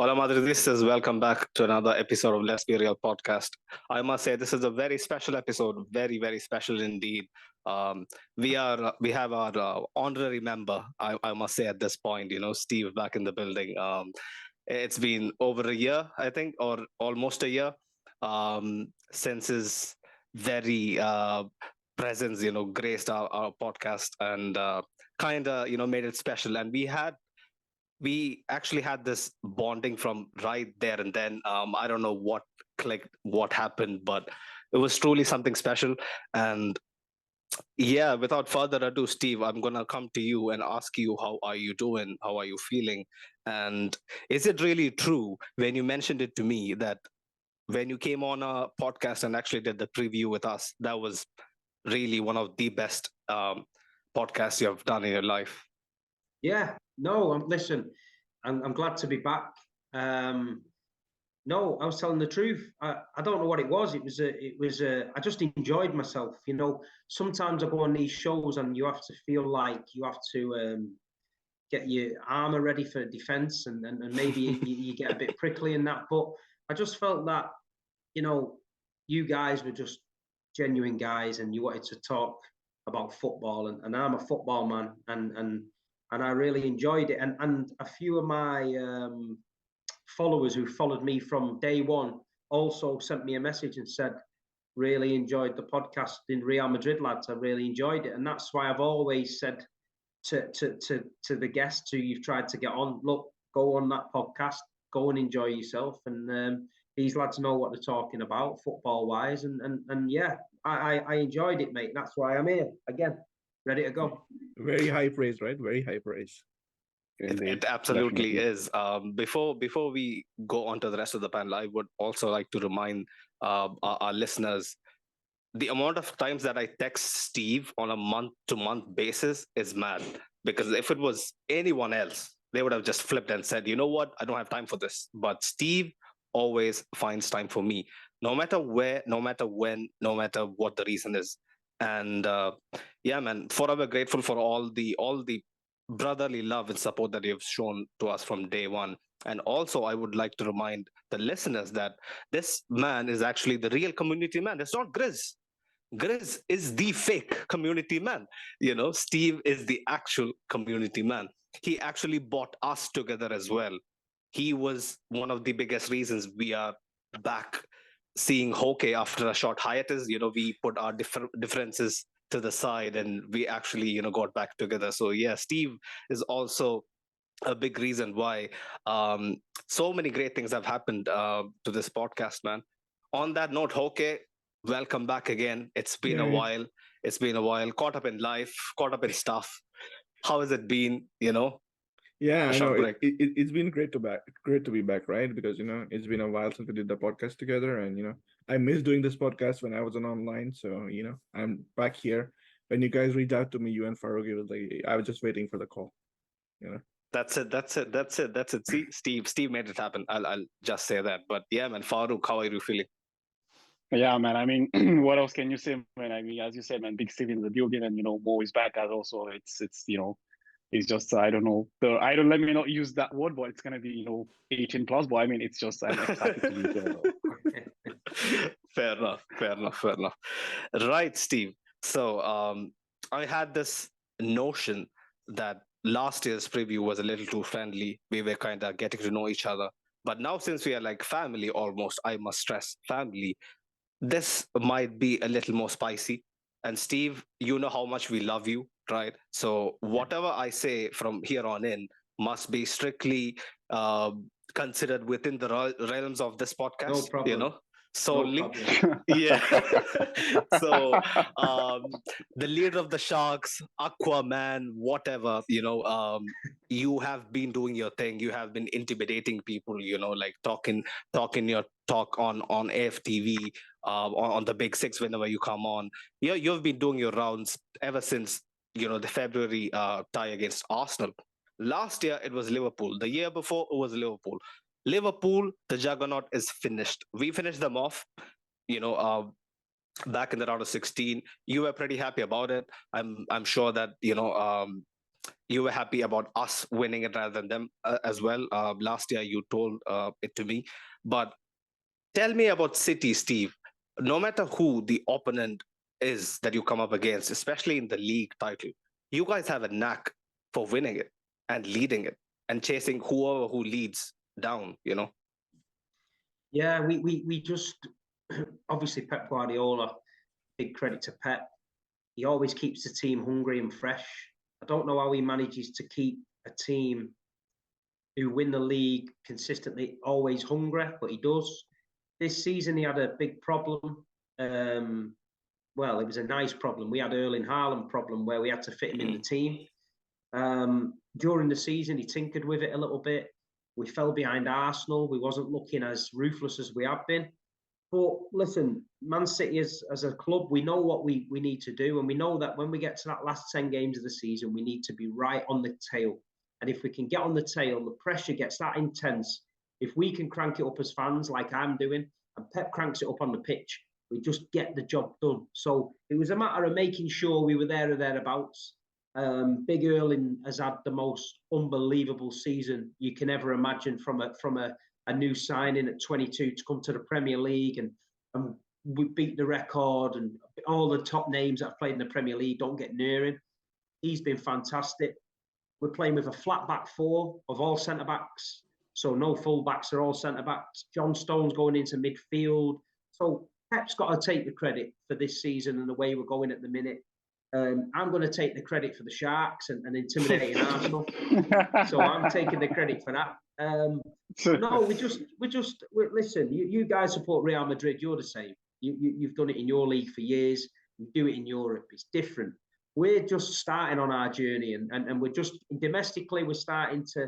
Hola Madridistas, welcome back to another episode of Let's Be Real podcast. I must say this is a very special episode, very very special indeed. Um, we have our honorary member. I must say at this point, Steve back in the building. It's been over a year, I think, or almost a year since his very presence, graced our podcast and kind of made it special. And we actually had this bonding from right there and then. I don't know what clicked, what happened, but it was truly something special. And yeah, without further ado, Steve, I'm gonna come to you and ask you, how are you doing? How are you feeling? And is it really true when you mentioned it to me that when you came on a podcast and actually did the preview with us, that was really one of the best podcasts you have done in your life? Yeah, no, listen, I'm glad to be back. No, I was telling the truth. I don't know what it was. I just enjoyed myself. Sometimes I go on these shows and you have to feel like you have to get your armor ready for defense and maybe you get a bit prickly in that. But I just felt that, you guys were just genuine guys and you wanted to talk about football and I'm a football man and I really enjoyed it. And a few of my followers who followed me from day one also sent me a message and said, really enjoyed the podcast in Real Madrid, lads. I really enjoyed it. And that's why I've always said to the guests who you've tried to get on, look, go on that podcast, go and enjoy yourself. And these lads know what they're talking about football wise. And yeah, I enjoyed it, mate. That's why I'm here again, ready to go. Very high praise, right? Very high praise. It absolutely is. Before we go on to the rest of the panel, I would also like to remind our listeners the amount of times that I text Steve on a month-to-month basis is mad. Because if it was anyone else, they would have just flipped and said, you know what, I don't have time for this. But Steve always finds time for me, no matter where, no matter when, no matter what the reason is. And yeah, man, forever grateful for all the brotherly love and support that you've shown to us from day one. And also, I would like to remind the listeners that this man is actually the real community man. It's not Grizz. Grizz is the fake community man. Steve is the actual community man. He actually brought us together as well. He was one of the biggest reasons we are back seeing Hockey after a short hiatus. We put our differences to the side and we actually, got back together. So yeah, Steve is also a big reason why so many great things have happened to this podcast, man. On that note, Hoke, welcome back again. It's been a while. It's been a while. Caught up in life, caught up in stuff. How has it been? Yeah, A I short know. break. It's been great to be back, right? Because it's been a while since we did the podcast together, and I missed doing this podcast when I wasn't online. So I'm back here. When you guys reached out to me, you and Farouk, it was like I was just waiting for the call. That's it. That's it. That's it. That's it. See, Steve made it happen. I'll just say that. But yeah, man, Farouk, how are you feeling? Yeah, man. I mean, what else can you say, man? I mean, as you said, man, Big Steve in the building, and Mo is back as also. It's just I don't know. I don't let me not use that word, but it's gonna be 18 plus. But I mean, it's just I'm excited to be here. Fair enough. Fair enough. Fair enough. Right, Steve. So I had this notion that last year's preview was a little too friendly. We were kind of getting to know each other. But now, since we are like family almost, I must stress family, this might be a little more spicy. And Steve, you know how much we love you, right? So whatever I say from here on in must be strictly considered within the realms of this podcast. No problem. Solely. No problem. Yeah. So the leader of the Sharks, Aquaman, whatever, you have been doing your thing. You have been intimidating people, like talking your talk on AFTV, on the Big Six whenever you come on. You've been doing your rounds ever since, the February tie against Arsenal. Last year, it was Liverpool. The year before, it was Liverpool. Liverpool, the juggernaut is finished. We finished them off, back in the round of 16. You were pretty happy about it. I'm sure that you were happy about us winning it rather than them as well. Last year, you told it to me. But tell me about City, Steve. No matter who the opponent is that you come up against, especially in the league title, you guys have a knack for winning it and leading it and chasing whoever who leads down, you know? Yeah, we just obviously Pep Guardiola, big credit to Pep. He always keeps the team hungry and fresh. I don't know how he manages to keep a team who win the league consistently always hungry, but he does. This season he had a big problem. Well, it was a nice problem. We had Erling Haaland problem where we had to fit him in the team. During the season, he tinkered with it a little bit. We fell behind Arsenal. We wasn't looking as ruthless as we have been. But listen, Man City as a club, we know what we need to do. And we know that when we get to that last 10 games of the season, we need to be right on the tail. And if we can get on the tail, the pressure gets that intense. If we can crank it up as fans, like I'm doing, and Pep cranks it up on the pitch, we just get the job done. So it was a matter of making sure we were there or thereabouts. Big Erling has had the most unbelievable season you can ever imagine from a new signing at 22 to come to the Premier League, and we beat the record, and all the top names that have played in the Premier League don't get near him. He's been fantastic. We're playing with a flat back four of all centre backs, so no full backs, are all centre backs. John Stone's going into midfield. So Pep's got to take the credit for this season and the way we're going at the minute. I'm going to take the credit for the Sharks and intimidating Arsenal. So I'm taking the credit for that. No, we're listen. You guys support Real Madrid. You're the same. You've done it in your league for years. You do it in Europe. It's different. We're just starting on our journey, and we're just domestically we're starting to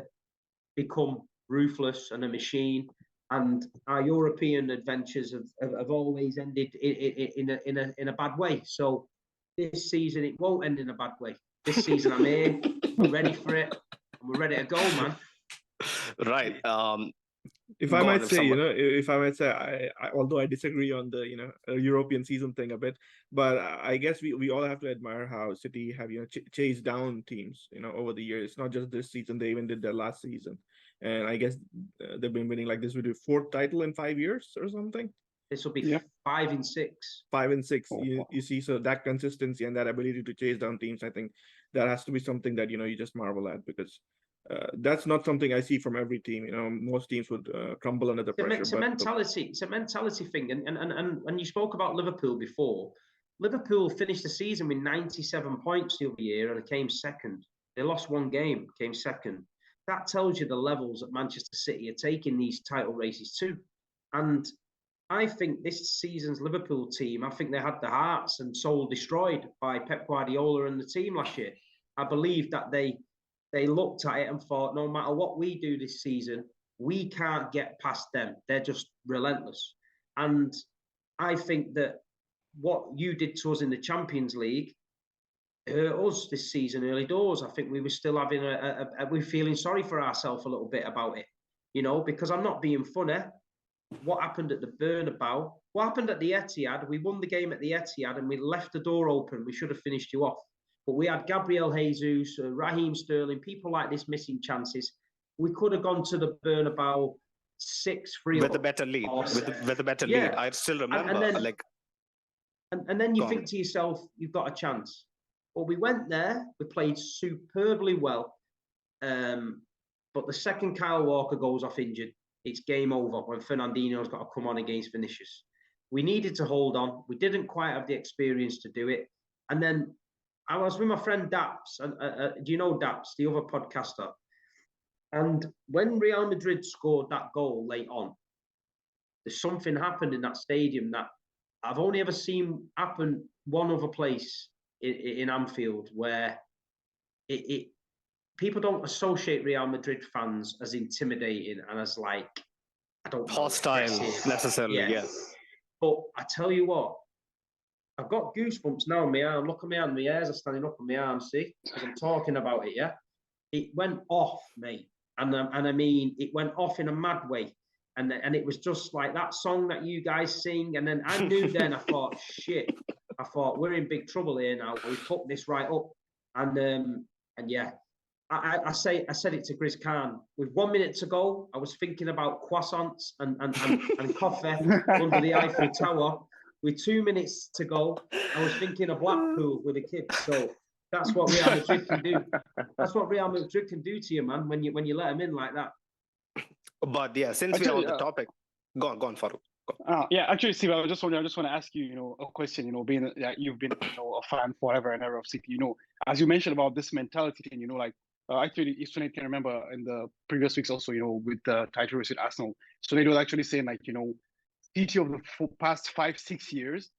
become ruthless and a machine. And our European adventures have always ended in a bad way. So this season it won't end in a bad way. This season I'm here. We're ready for it. And we're ready to go, man. Right. If I might say, although I disagree on the, European season thing a bit, but I guess we all have to admire how City have, chased down teams, over the years. It's not just this season; they even did that last season, and I guess they've been winning like this would be fourth title in 5 years or something. This will be 5 and 6. 5 and 6. You see, so that consistency and that ability to chase down teams, I think that has to be something that you just marvel at, because that's not something I see from every team. Most teams would crumble under the pressure. It's a mentality. It's a mentality thing. And you spoke about Liverpool before. Liverpool finished the season with 97 points the other year and came second. They lost one game, came second. That tells you the levels that Manchester City are taking these title races to. And I think this season's Liverpool team, I think they had the hearts and soul destroyed by Pep Guardiola and the team last year. I believe that they looked at it and thought, no matter what we do this season, we can't get past them. They're just relentless. And I think that what you did to us in the Champions League hurt us this season early doors. I think we were still having we're feeling sorry for ourselves a little bit about it, because I'm not being funny. What happened at the Bernabeu? What happened at the Etihad? We won the game at the Etihad and we left the door open. We should have finished you off. But we had Gabriel Jesus, Raheem Sterling, people like this missing chances. We could have gone to the Bernabeu 6-3 with a better lead. With a better lead. I still remember. And then you think to yourself, you've got a chance. But we went there. We played superbly well. But the second Kyle Walker goes off injured, it's game over when Fernandinho's got to come on against Vinicius. We needed to hold on. We didn't quite have the experience to do it. And then I was with my friend Daps. Do you know Daps, the other podcaster? And when Real Madrid scored that goal late on, there's something happened in that stadium that I've only ever seen happen one other place in Anfield, where people don't associate Real Madrid fans as intimidating and as I don't hostile necessarily. Yes. But I tell you what, I've got goosebumps now on my arm. Look at my arm. My hairs are standing up on my arm, see? Because I'm talking about it, yeah? It went off, mate. And I mean, it went off in a mad way. And it was just like that song that you guys sing. And then I knew then, I thought, shit. I thought, we're in big trouble here now. We put this right up. And yeah, I said it to Grizz Khan. With 1 minute to go, I was thinking about croissants and coffee under the Eiffel Tower. With 2 minutes to go, I was thinking of Blackpool with the kids. So that's what Real Madrid can do. That's what Real Madrid can do to you, man. When you let them in like that. But yeah, since we're on the topic, go on, Farouk. Yeah, actually, Steve, I just want to ask you, a question. Being you've been, a fan forever and ever of City. As you mentioned about this mentality thing, like actually, if Sinead can remember in the previous weeks also, with the title race with Arsenal, Sinead was actually saying like, City of the past 5-6 years,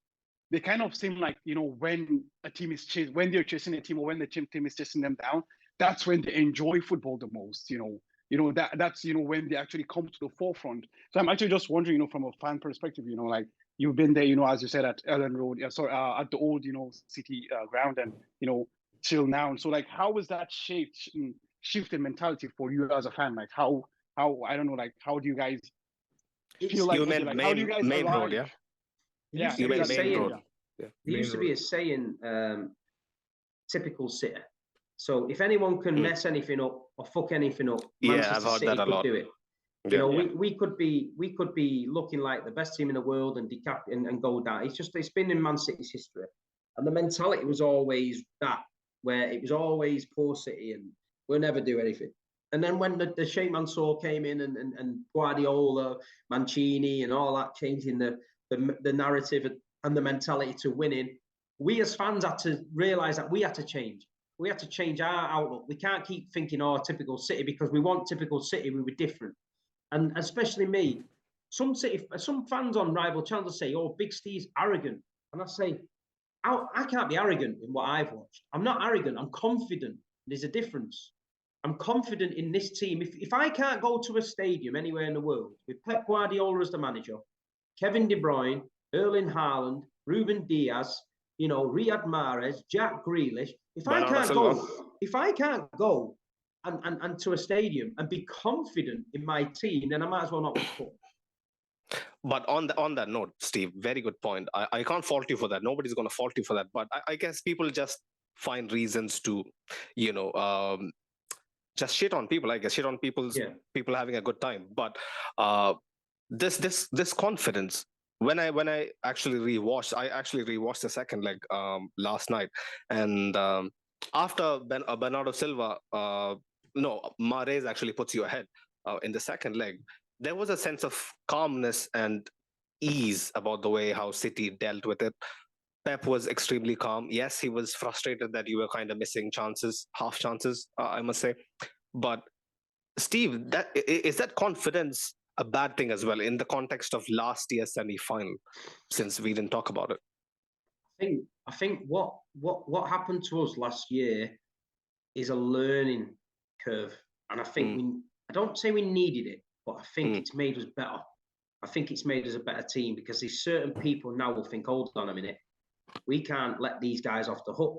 they kind of seem like, when a team is when they're chasing a team or when the team is chasing them down, that's when they enjoy football the most. That's when they actually come to the forefront. So I'm actually just wondering, from a fan perspective, like you've been there, as you said, at Ellen Road, at the old, City ground, and till now. And so like, how was that shift in mentality for you as a fan? Like how I don't know, like how do you guys feel like? You meant how do you guys main arrive? road, yeah? Yeah, You meant main road. There used to be a saying, typical City. So if anyone can mess anything up or fuck anything up, Manchester I've heard City that a could lot. do it. We could be looking like the best team in the world and go down. It's been in Man City's history, and the mentality was always that, where it was always poor City and we'll never do anything. And then when the Sheikh Mansour came in and Guardiola, Mancini, and all that, changing the narrative and the mentality to winning, we as fans had to realise that we had to change. We had to change our outlook. We can't keep thinking, typical City, because we want typical City. We were different. And especially me, some fans on rival channels say, Big Steve's arrogant. And I say, I can't be arrogant in what I've watched. I'm not arrogant. I'm confident. There's a difference. I'm confident in this team. If I can't go to a stadium anywhere in the world with Pep Guardiola as the manager, Kevin De Bruyne, Erling Haaland, Ruben Diaz, Riyad Mahrez, Jack Grealish, if I can't go and to a stadium and be confident in my team, then I might as well not watch football. But on that note, Steve, very good point. I can't fault you for that. Nobody's going to fault you for that. But I guess people just find reasons to, just shit on people. I guess shit on people having a good time. But this confidence. When I actually rewatched the second leg last night, and after Bernardo Silva, Mahrez actually puts you ahead in the second leg. There was a sense of calmness and ease about the way how City dealt with it. Pep was extremely calm. Yes, he was frustrated that you were kind of missing half chances, I must say. But Steve, is that confidence a bad thing as well in the context of last year's semi-final, since we didn't talk about it? I think what happened to us last year is a learning curve, and I think I don't say we needed it, but I think it's made us better. I think it's made us a better team, because there's certain people now will think, hold on a minute, we can't let these guys off the hook.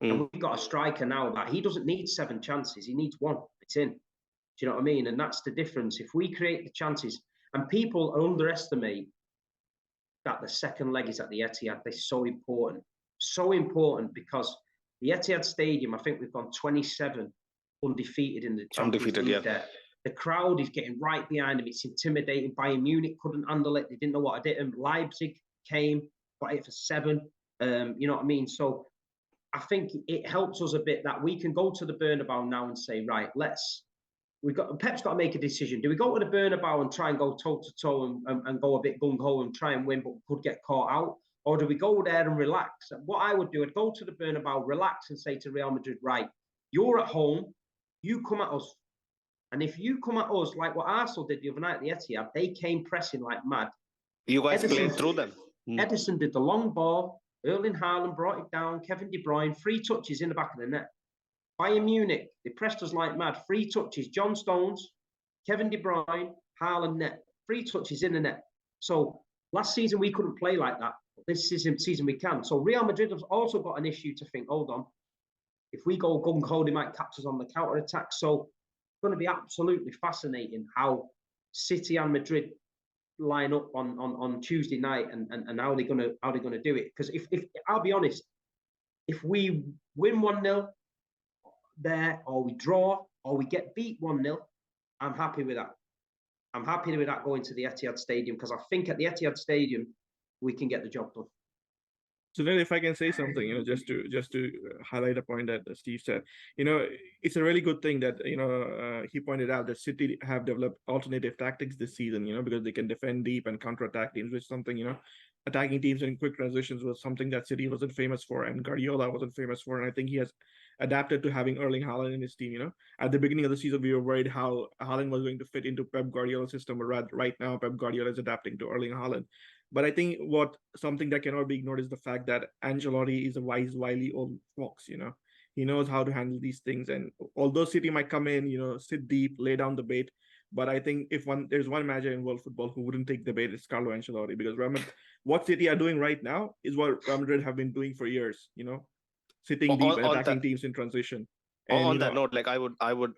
And we've got a striker now that he doesn't need 7 chances, he needs 1. It's in. Do you know what I mean? And that's the difference. If we create the chances, and people underestimate that the second leg is at the Etihad, they're so important. So important, because the Etihad Stadium, I think we've gone 27 undefeated in the Champions League there. The crowd is getting right behind them. It's intimidating. Bayern Munich couldn't handle it. They didn't know what I did. And Leipzig came, got it for 7. You know what I mean? So I think it helps us a bit that we can go to the Bernabeu now and say, right, Pep's got to make a decision. Do we go to the Bernabeu and try and go toe-to-toe and go a bit gung-ho and try and win, but could get caught out? Or do we go there and relax? What I would do, I'd go to the Bernabeu, relax, and say to Real Madrid, right, you're at home, you come at us. And if you come at us like what Arsenal did the other night at the Etihad, they came pressing like mad. You guys played through them. Edison did the long ball. Erling Haaland brought it down. Kevin De Bruyne, 3 touches in the back of the net. Bayern Munich, they pressed us like mad. 3 touches. John Stones, Kevin De Bruyne, Haaland net. 3 touches in the net. So last season we couldn't play like that. This season we can. So Real Madrid has also got an issue to think, hold on, if we go gung-ho, they might catch us on the counter-attack. So it's going to be absolutely fascinating how City and Madrid line up on Tuesday night and how they're gonna do it. Because if I'll be honest, if we win 1-0, there, or we draw, or we get beat 1-0, I'm happy with that. I'm happy with that going to the Etihad Stadium, because I think at the Etihad Stadium we can get the job done. So then, if I can say something, just to highlight a point that Steve said, it's a really good thing that he pointed out that City have developed alternative tactics this season, because they can defend deep and counterattack teams, which is something, attacking teams in quick transitions was something that City wasn't famous for, and Guardiola wasn't famous for, and I think he has adapted to having Erling Haaland in his team. At the beginning of the season, we were worried how Haaland was going to fit into Pep Guardiola's system, but right now Pep Guardiola is adapting to Erling Haaland. But I think something that cannot be ignored is the fact that Ancelotti is a wily old fox. He knows how to handle these things. And although City might come in, sit deep, lay down the bait, but I think if there's one manager in world football who wouldn't take the bait, it's Carlo Ancelotti, because what City are doing right now is what Real Madrid have been doing for years. Sitting deep and attacking teams in transition. And, on that note, like I would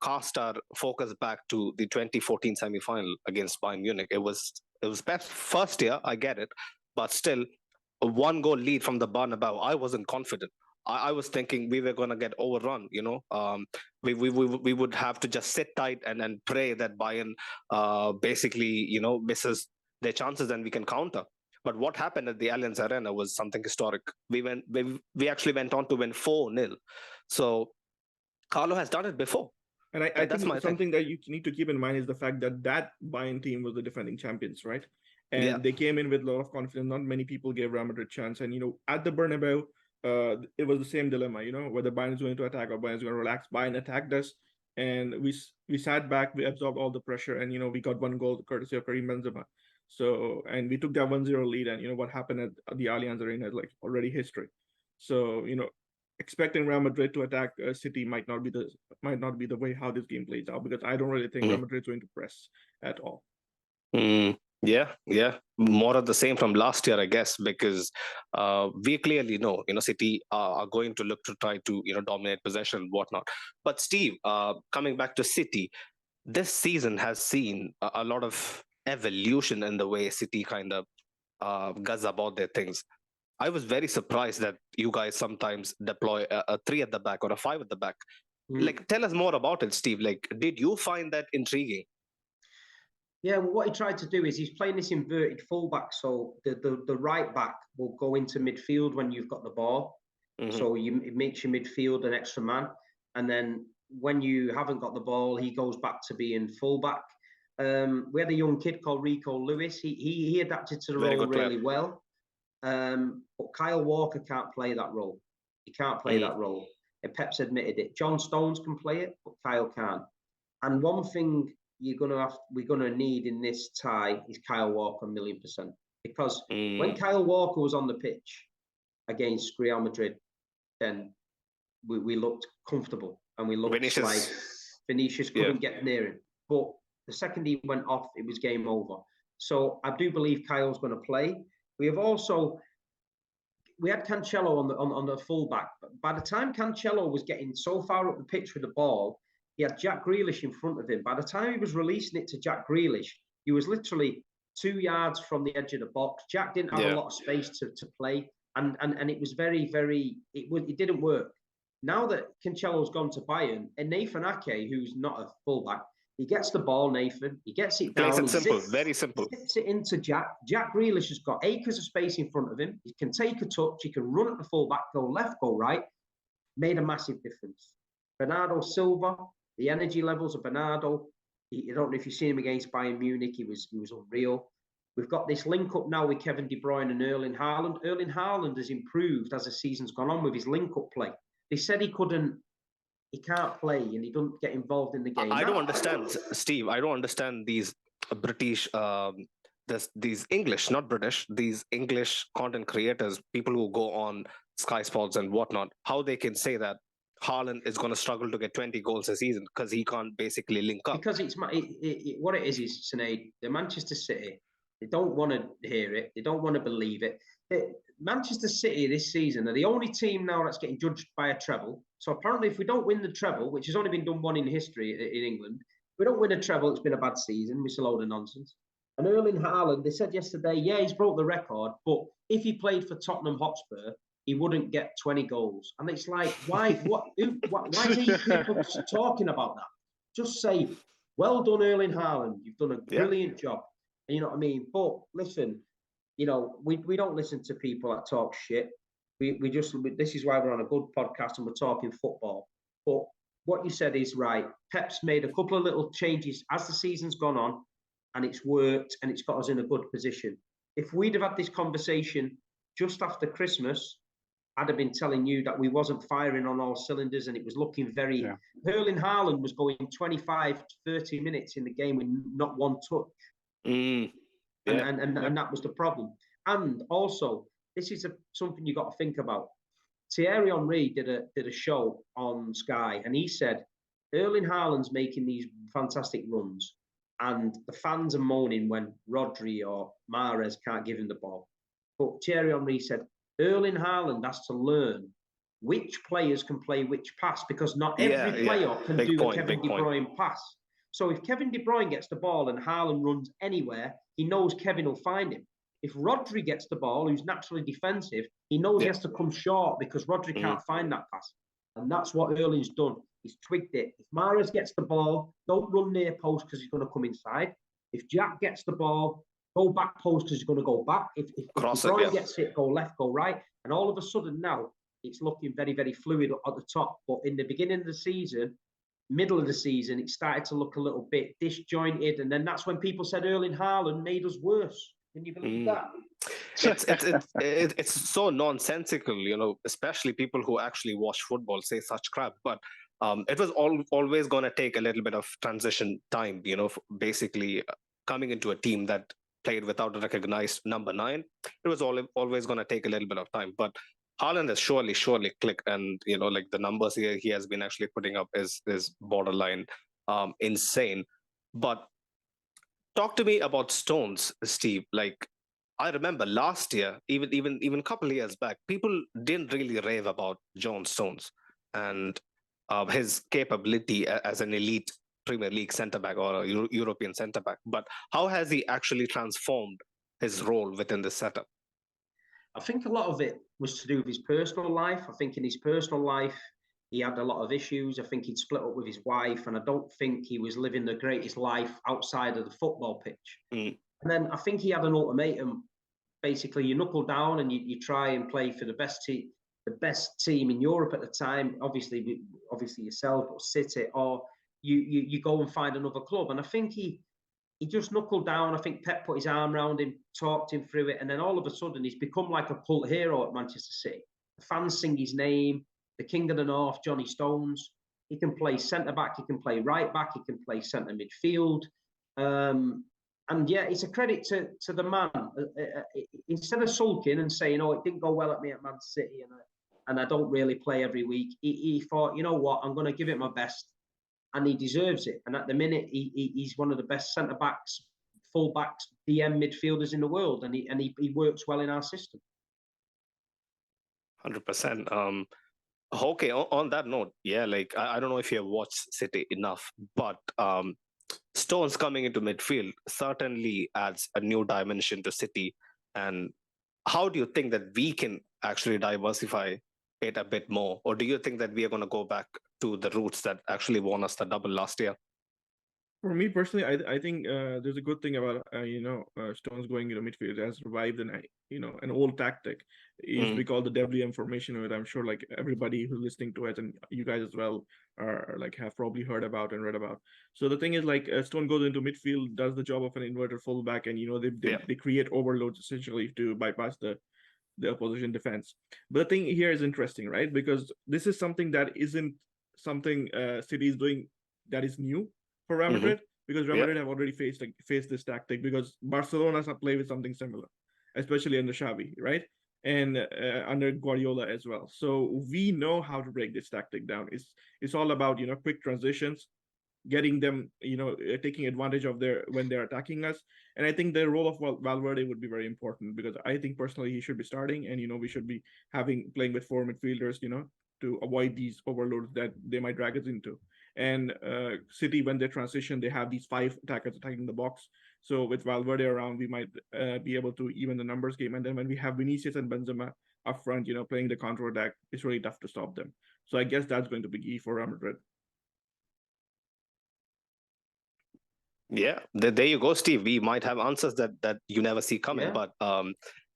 cast our focus back to the 2014 semi-final against Bayern Munich. It was Pep's first year, I get it, but still a 1-goal lead from the Bernabeu. I wasn't confident. I was thinking we were going to get overrun. We would have to just sit tight and pray that Bayern basically misses their chances and we can counter. But what happened at the Allianz Arena was something historic. We actually went on to win 4-0. So Carlo has done it before. And I think something that you need to keep in mind is the fact that Bayern team was the defending champions, right? And they came in with a lot of confidence. Not many people gave Real Madrid a chance. And, at the Bernabeu, it was the same dilemma, whether Bayern is going to attack or Bayern is going to relax. Bayern attacked us, and we sat back, we absorbed all the pressure, and, we got 1 goal courtesy of Karim Benzema. So, and we took that 1-0 lead, and, what happened at the Allianz Arena is like already history. So, expecting Real Madrid to attack City might not be the way how this game plays out, because I don't really think Real Madrid is going to press at all. Yeah, more of the same from last year, I guess, because we clearly know, City are going to look to try to, dominate possession and whatnot. But Steve, coming back to City, this season has seen a lot of evolution in the way City kind of goes about their things. I was very surprised that you guys sometimes deploy a 3 at the back or a 5 at the back. Like, tell us more about it, Steve. Like, did you find that intriguing? Yeah, well, what he tried to do is he's playing this inverted fullback, so the right back will go into midfield when you've got the ball. So it makes your midfield an extra man, and then when you haven't got the ball, he goes back to being fullback. We had a young kid called Rico Lewis. He adapted to the role really well. But Kyle Walker can't play that role. He can't play that role. And Pep's admitted it. John Stones can play it, but Kyle can't. And one thing we're gonna need in this tie is Kyle Walker 1,000,000%. Because when Kyle Walker was on the pitch against Real Madrid, then we looked comfortable and we looked like Vinicius couldn't get near him. But the second he went off, it was game over. So I do believe Kyle's going to play. We had Cancelo on the fullback. By the time Cancelo was getting so far up the pitch with the ball, he had Jack Grealish in front of him. By the time he was releasing it to Jack Grealish, he was literally 2 yards from the edge of the box. Jack didn't have a lot of space to play, and it was it didn't work. Now that Cancelo's gone to Bayern, and Nathan Ake, who's not a fullback, he gets the ball, Nathan. He gets it down. Plays it simple, very simple. Zips it into Jack. Jack Grealish has got acres of space in front of him. He can take a touch. He can run at the fullback, go left, go right. Made a massive difference. Bernardo Silva, the energy levels of Bernardo. I don't know if you've seen him against Bayern Munich. He was unreal. We've got this link up now with Kevin De Bruyne and Erling Haaland. Erling Haaland has improved as the season's gone on with his link up play. They said he can't play and he doesn't get involved in the game. I don't understand, Steve. I don't understand these British, these English, not British, these English content creators, people who go on Sky Sports and whatnot, how they can say that Haaland is going to struggle to get 20 goals a season because he can't basically link up. Because what it is, Sinead, the Manchester City, they don't want to hear it. They don't want to believe it. Manchester City this season are the only team now that's getting judged by a treble. So apparently if we don't win the treble, which has only been done one in history in England, if we don't win a treble, it's been a bad season, which is a load of nonsense. And Erling Haaland, they said yesterday, yeah, he's broke the record, but if he played for Tottenham Hotspur, he wouldn't get 20 goals. And it's like, why? Why is he people talking about that? Just say, well done, Erling Haaland. You've done a brilliant job. And you know what I mean? But listen, you know, we don't listen to people that talk shit. This is why we're on a good podcast and we're talking football. But what you said is right. Pep's made a couple of little changes as the season's gone on, and it's worked and it's got us in a good position. If we'd have had this conversation just after Christmas, I'd have been telling you that we wasn't firing on all cylinders and it was looking very... Yeah. Erling Haaland was going 25 to 30 minutes in the game with not one touch. And that was the problem. And also, this is something you got to think about. Thierry Henry did a show on Sky, and he said, Erling Haaland's making these fantastic runs, and the fans are moaning when Rodri or Mahrez can't give him the ball. But Thierry Henry said, Erling Haaland has to learn which players can play which pass, because not every player can do a Kevin De Bruyne pass. So if Kevin De Bruyne gets the ball and Haaland runs anywhere, he knows Kevin will find him. If Rodri gets the ball, who's naturally defensive, he knows he has to come short because Rodri can't find that pass. And that's what Erling's done. He's twigged it. If Mahrez gets the ball, don't run near post because he's going to come inside. If Jack gets the ball, go back post because he's going to go back. If De Bruyne gets it, go left, go right. And all of a sudden now, it's looking very, very fluid at the top. But in the beginning of the season, middle of the season, it started to look a little bit disjointed. And then that's when people said Erling Haaland made us worse. Can you believe that? It's so nonsensical, you know, especially people who actually watch football say such crap. But it was always going to take a little bit of transition time, you know, basically coming into a team that played without a recognized number 9. It was always going to take a little bit of time. But Haaland has surely clicked, and you know, like the numbers he has been actually putting up is borderline insane. But talk to me about Stones, Steve. Like, I remember last year, even a couple of years back, people didn't really rave about John Stones and his capability as an elite Premier League centre back or a European centre back. But how has he actually transformed his role within the setup? I think a lot of it was to do with his personal life. I think in his personal life, he had a lot of issues. I think he'd split up with his wife, and I don't think he was living the greatest life outside of the football pitch. And then I think he had an ultimatum. Basically, you knuckle down and you try and play for the best team in Europe at the time. Obviously yourself, or City, or you go and find another club. And I think he just knuckled down. I think Pep put his arm around him, talked him through it, and then all of a sudden he's become like a cult hero at Manchester City. The fans sing his name. The King of the North, Johnny Stones. He can play centre-back, he can play right-back, he can play centre midfield. And yeah, it's a credit to the man. Instead of sulking and saying, oh, it didn't go well at me at Man City and I don't really play every week, he thought, you know what, I'm going to give it my best. And he deserves it. And at the minute, he's one of the best centre-backs, full-backs, DM midfielders in the world. And he works well in our system. 100%. Okay, on that note, yeah, like I don't know if you have watched City enough, but Stones coming into midfield certainly adds a new dimension to City. And how do you think that we can actually diversify it a bit more? Or do you think that we are going to go back to the roots that actually won us the double last year? For me personally, I think there's a good thing about Stones going into midfield. It has revived an old tactic. It used to be called the WM formation, which I'm sure like everybody who's listening to it and you guys as well are like have probably heard about and read about. So the thing is like Stone goes into midfield, does the job of an inverted fullback, and they create overloads essentially to bypass the opposition defense. But the thing here is interesting, right? Because this is something that isn't something City is doing that is new for Real Madrid, because Real Madrid have already faced this tactic, because Barcelona's have played with something similar, especially under Xavi, right? And under Guardiola as well. So we know how to break this tactic down. It's all about quick transitions, getting them taking advantage of when they're attacking us. And I think the role of Valverde would be very important, because I think personally he should be starting, and we should be playing with 4 midfielders to avoid these overloads that they might drag us into. And City, when they transition, they have these 5 attackers attacking the box. So with Valverde around, we might be able to even the numbers game. And then when we have Vinicius and Benzema up front, playing the counter attack, it's really tough to stop them. So I guess that's going to be key for Real Madrid. Yeah, there you go, Steve. We might have answers that you never see coming, Yeah.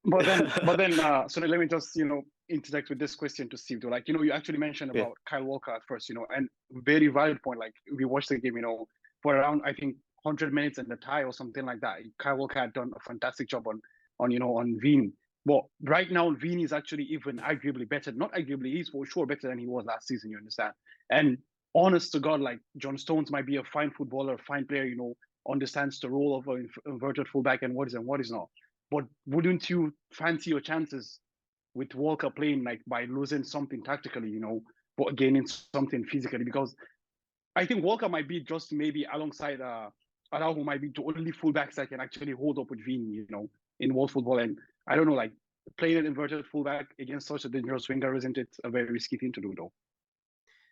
but so let me just interject with this question to Steve. Like, you actually mentioned about Kyle Walker at first, and very valid point. Like, we watched the game, for around, I think, 100 minutes in the tie or something like that. Kyle Walker had done a fantastic job on Vini. But right now, Vini is actually even arguably better. Not arguably, he's for sure better than he was last season. You understand? And honest to God, like, John Stones might be a fine footballer, fine player. Understands the role of an inverted fullback and what is and what is not. But wouldn't you fancy your chances with Walker playing, like, by losing something tactically, but gaining something physically? Because I think Walker might be just maybe alongside Araujo might be the only fullbacks that can actually hold up with Vini, in world football. And I don't know, like, playing an inverted fullback against such a dangerous winger, isn't it a very risky thing to do, though?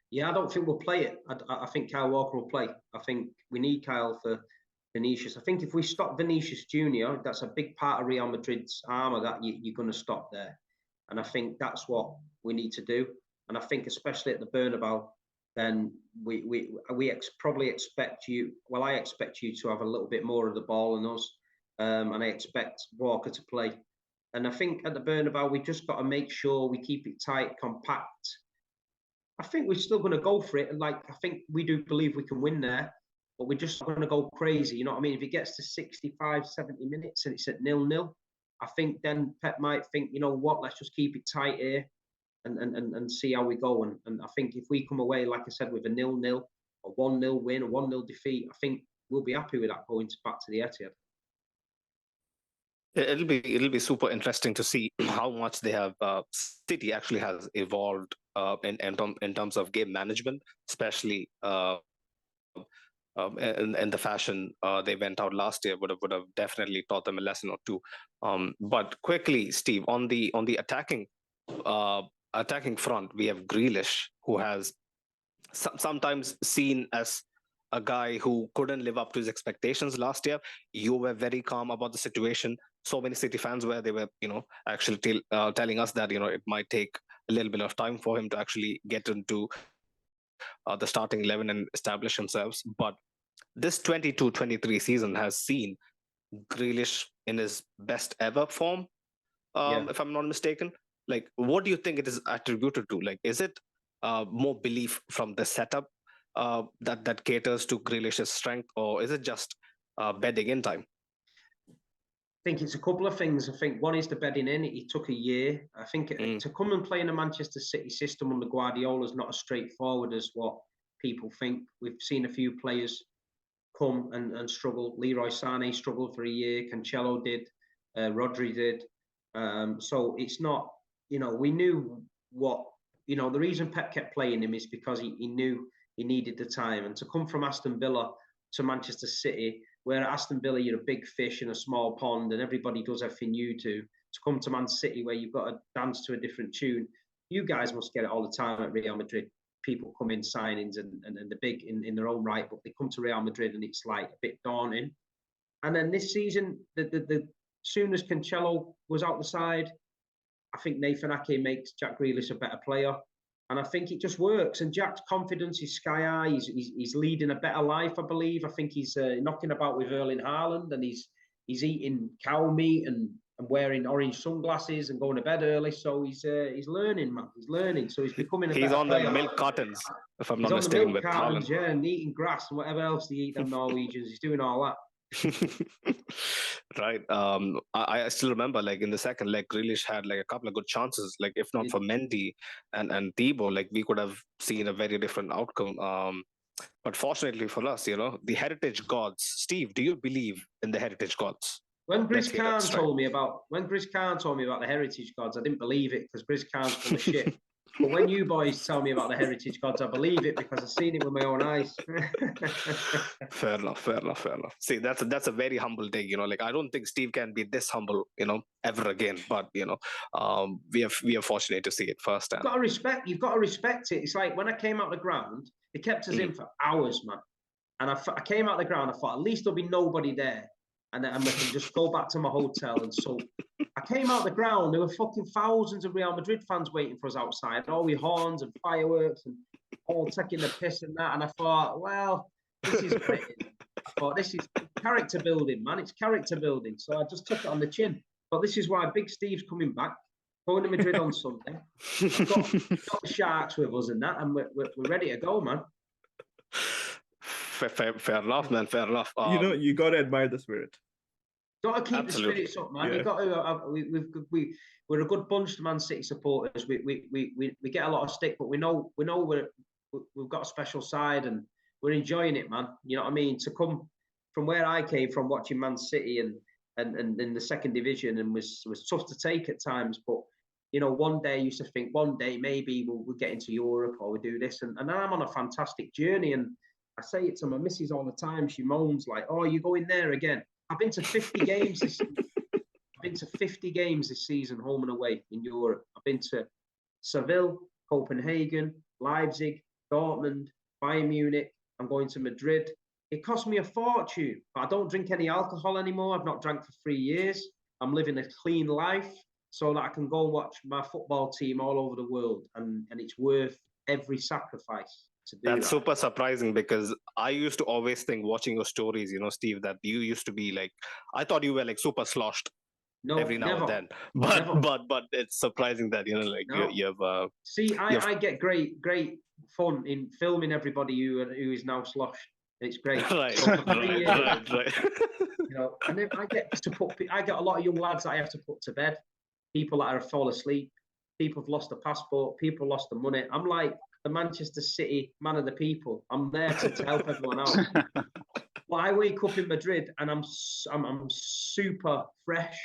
Yeah, I don't think we'll play it. I think Kyle Walker will play. I think we need Kyle for Vinicius. I think if we stop Vinicius Junior, that's a big part of Real Madrid's armour that you're going to stop there. And I think that's what we need to do. And I think especially at the Bernabeu, then we probably expect you. Well, I expect you to have a little bit more of the ball than us, and I expect Walker to play. And I think at the Bernabeu, we just got to make sure we keep it tight, compact. I think we're still going to go for it. And like, I think we do believe we can win there, but we're just going to go crazy. You know what I mean? If it gets to 65, 70 minutes and it's at 0-0, I think then Pep might think, you know what, let's just keep it tight here and see how we go. And I think if we come away, like I said, with a 0-0, a 1-0 win, a 1-0 defeat, I think we'll be happy with that going back to the Etihad. It'll be super interesting to see how much they have. City actually has evolved in terms of game management, especially in the fashion they went out last year. Would have definitely taught them a lesson or two. But quickly, Steve, on the attacking front, we have Grealish, who has sometimes seen as a guy who couldn't live up to his expectations last year. You were very calm about the situation. So many City fans were, they were, actually telling us that, it might take a little bit of time for him to actually get into the starting 11 and establish themselves. But this 22-23 season has seen Grealish in his best ever form, if I'm not mistaken. Like, what do you think it is attributed to? Like, is it more belief from the setup that caters to Grealish's strength, or is it just bedding in time? I think it's a couple of things. I think one is the bedding in. It took a year. I think to come and play in a Manchester City system under Guardiola is not as straightforward as what people think. We've seen a few players come and struggle. Leroy Sané struggled for a year. Cancelo did. Rodri did. So it's not, we knew what, the reason Pep kept playing him is because he knew he needed the time. And to come from Aston Villa to Manchester City, where at Aston Villa you're a big fish in a small pond and everybody does everything you do, to come to Man City where you've got to dance to a different tune. You guys must get it all the time at Real Madrid. People come in signings and they're big in their own right, but they come to Real Madrid and it's like a bit daunting. And then this season, the soon as Cancelo was out the side, I think Nathan Ake makes Jack Grealish a better player. And I think it just works. And Jack's confidence is sky high. He's leading a better life, I believe. I think he's knocking about with Erling Haaland, and he's eating cow meat and wearing orange sunglasses and going to bed early. So he's learning, man. He's learning. So he's becoming a better player. He's on the milk cartons, if I'm not mistaken. He's on the milk cartons, yeah, and eating grass and whatever else they eat, them Norwegians. He's doing all that. Right. I still remember, like, in the second leg, Grealish had like a couple of good chances. Like, if not for Mendy and Thibaut, like, we could have seen a very different outcome. But fortunately for us, the heritage gods. Steve, do you believe in the heritage gods? When Chris Khan told me about the heritage gods, I didn't believe it because Chris Khan's full of shit. But when you boys tell me about the heritage gods, I believe it because I've seen it with my own eyes. Fair enough. See, that's a very humble thing, Like, I don't think Steve can be this humble, ever again. But we are fortunate to see it firsthand. You've got to respect it. It's like when I came out the ground, they kept us in for hours, man. And I came out the ground. I thought at least there'll be nobody there. and I can just go back to my hotel. And so I came out the ground. There were fucking thousands of Real Madrid fans waiting for us outside, all with horns and fireworks and all taking the piss and that. And I thought, well, this is what it is. I thought, this is character building, man. It's character building. So I just took it on the chin. But this is why Big Steve's coming back, going to Madrid on Sunday. We've got the Sharks with us and that, and we're ready to go, man. Fair enough, man. Fair enough. You got to admire the spirit. Got to keep Absolutely. the spirits up, man. Yeah. You got to. We're a good bunch of Man City supporters. We get a lot of stick, but we know we've got a special side, and we're enjoying it, man. You know what I mean? To come from where I came from, watching Man City and in the second division, and was tough to take at times, but. You know, one day I used to think, one day maybe we'll get into Europe or we do this. And I'm on a fantastic journey. And I say it to my missus all the time. She moans like, oh, you're going there again. I've been to 50 games this season, home and away in Europe. I've been to Seville, Copenhagen, Leipzig, Dortmund, Bayern Munich. I'm going to Madrid. It cost me a fortune, but I don't drink any alcohol anymore. I've not drank for 3 years. I'm living a clean life, so that I can go and watch my football team all over the world. And it's worth every sacrifice to do That's that. super surprising, because I used to always think, watching your stories, you know, Steve, that you used to be like, I thought you were like super sloshed No, every now never. and then. Never. But it's surprising that, you know, like No. you have See, I get great fun in filming everybody who is now sloshed. It's great. right, So for 3 years, right. you know, and then I get a lot of young lads that I have to put to bed. People that are fall asleep. People have lost their passport. People lost their money. I'm like the Manchester City man of the people. I'm there to help everyone out. But I wake up in Madrid and I'm super fresh.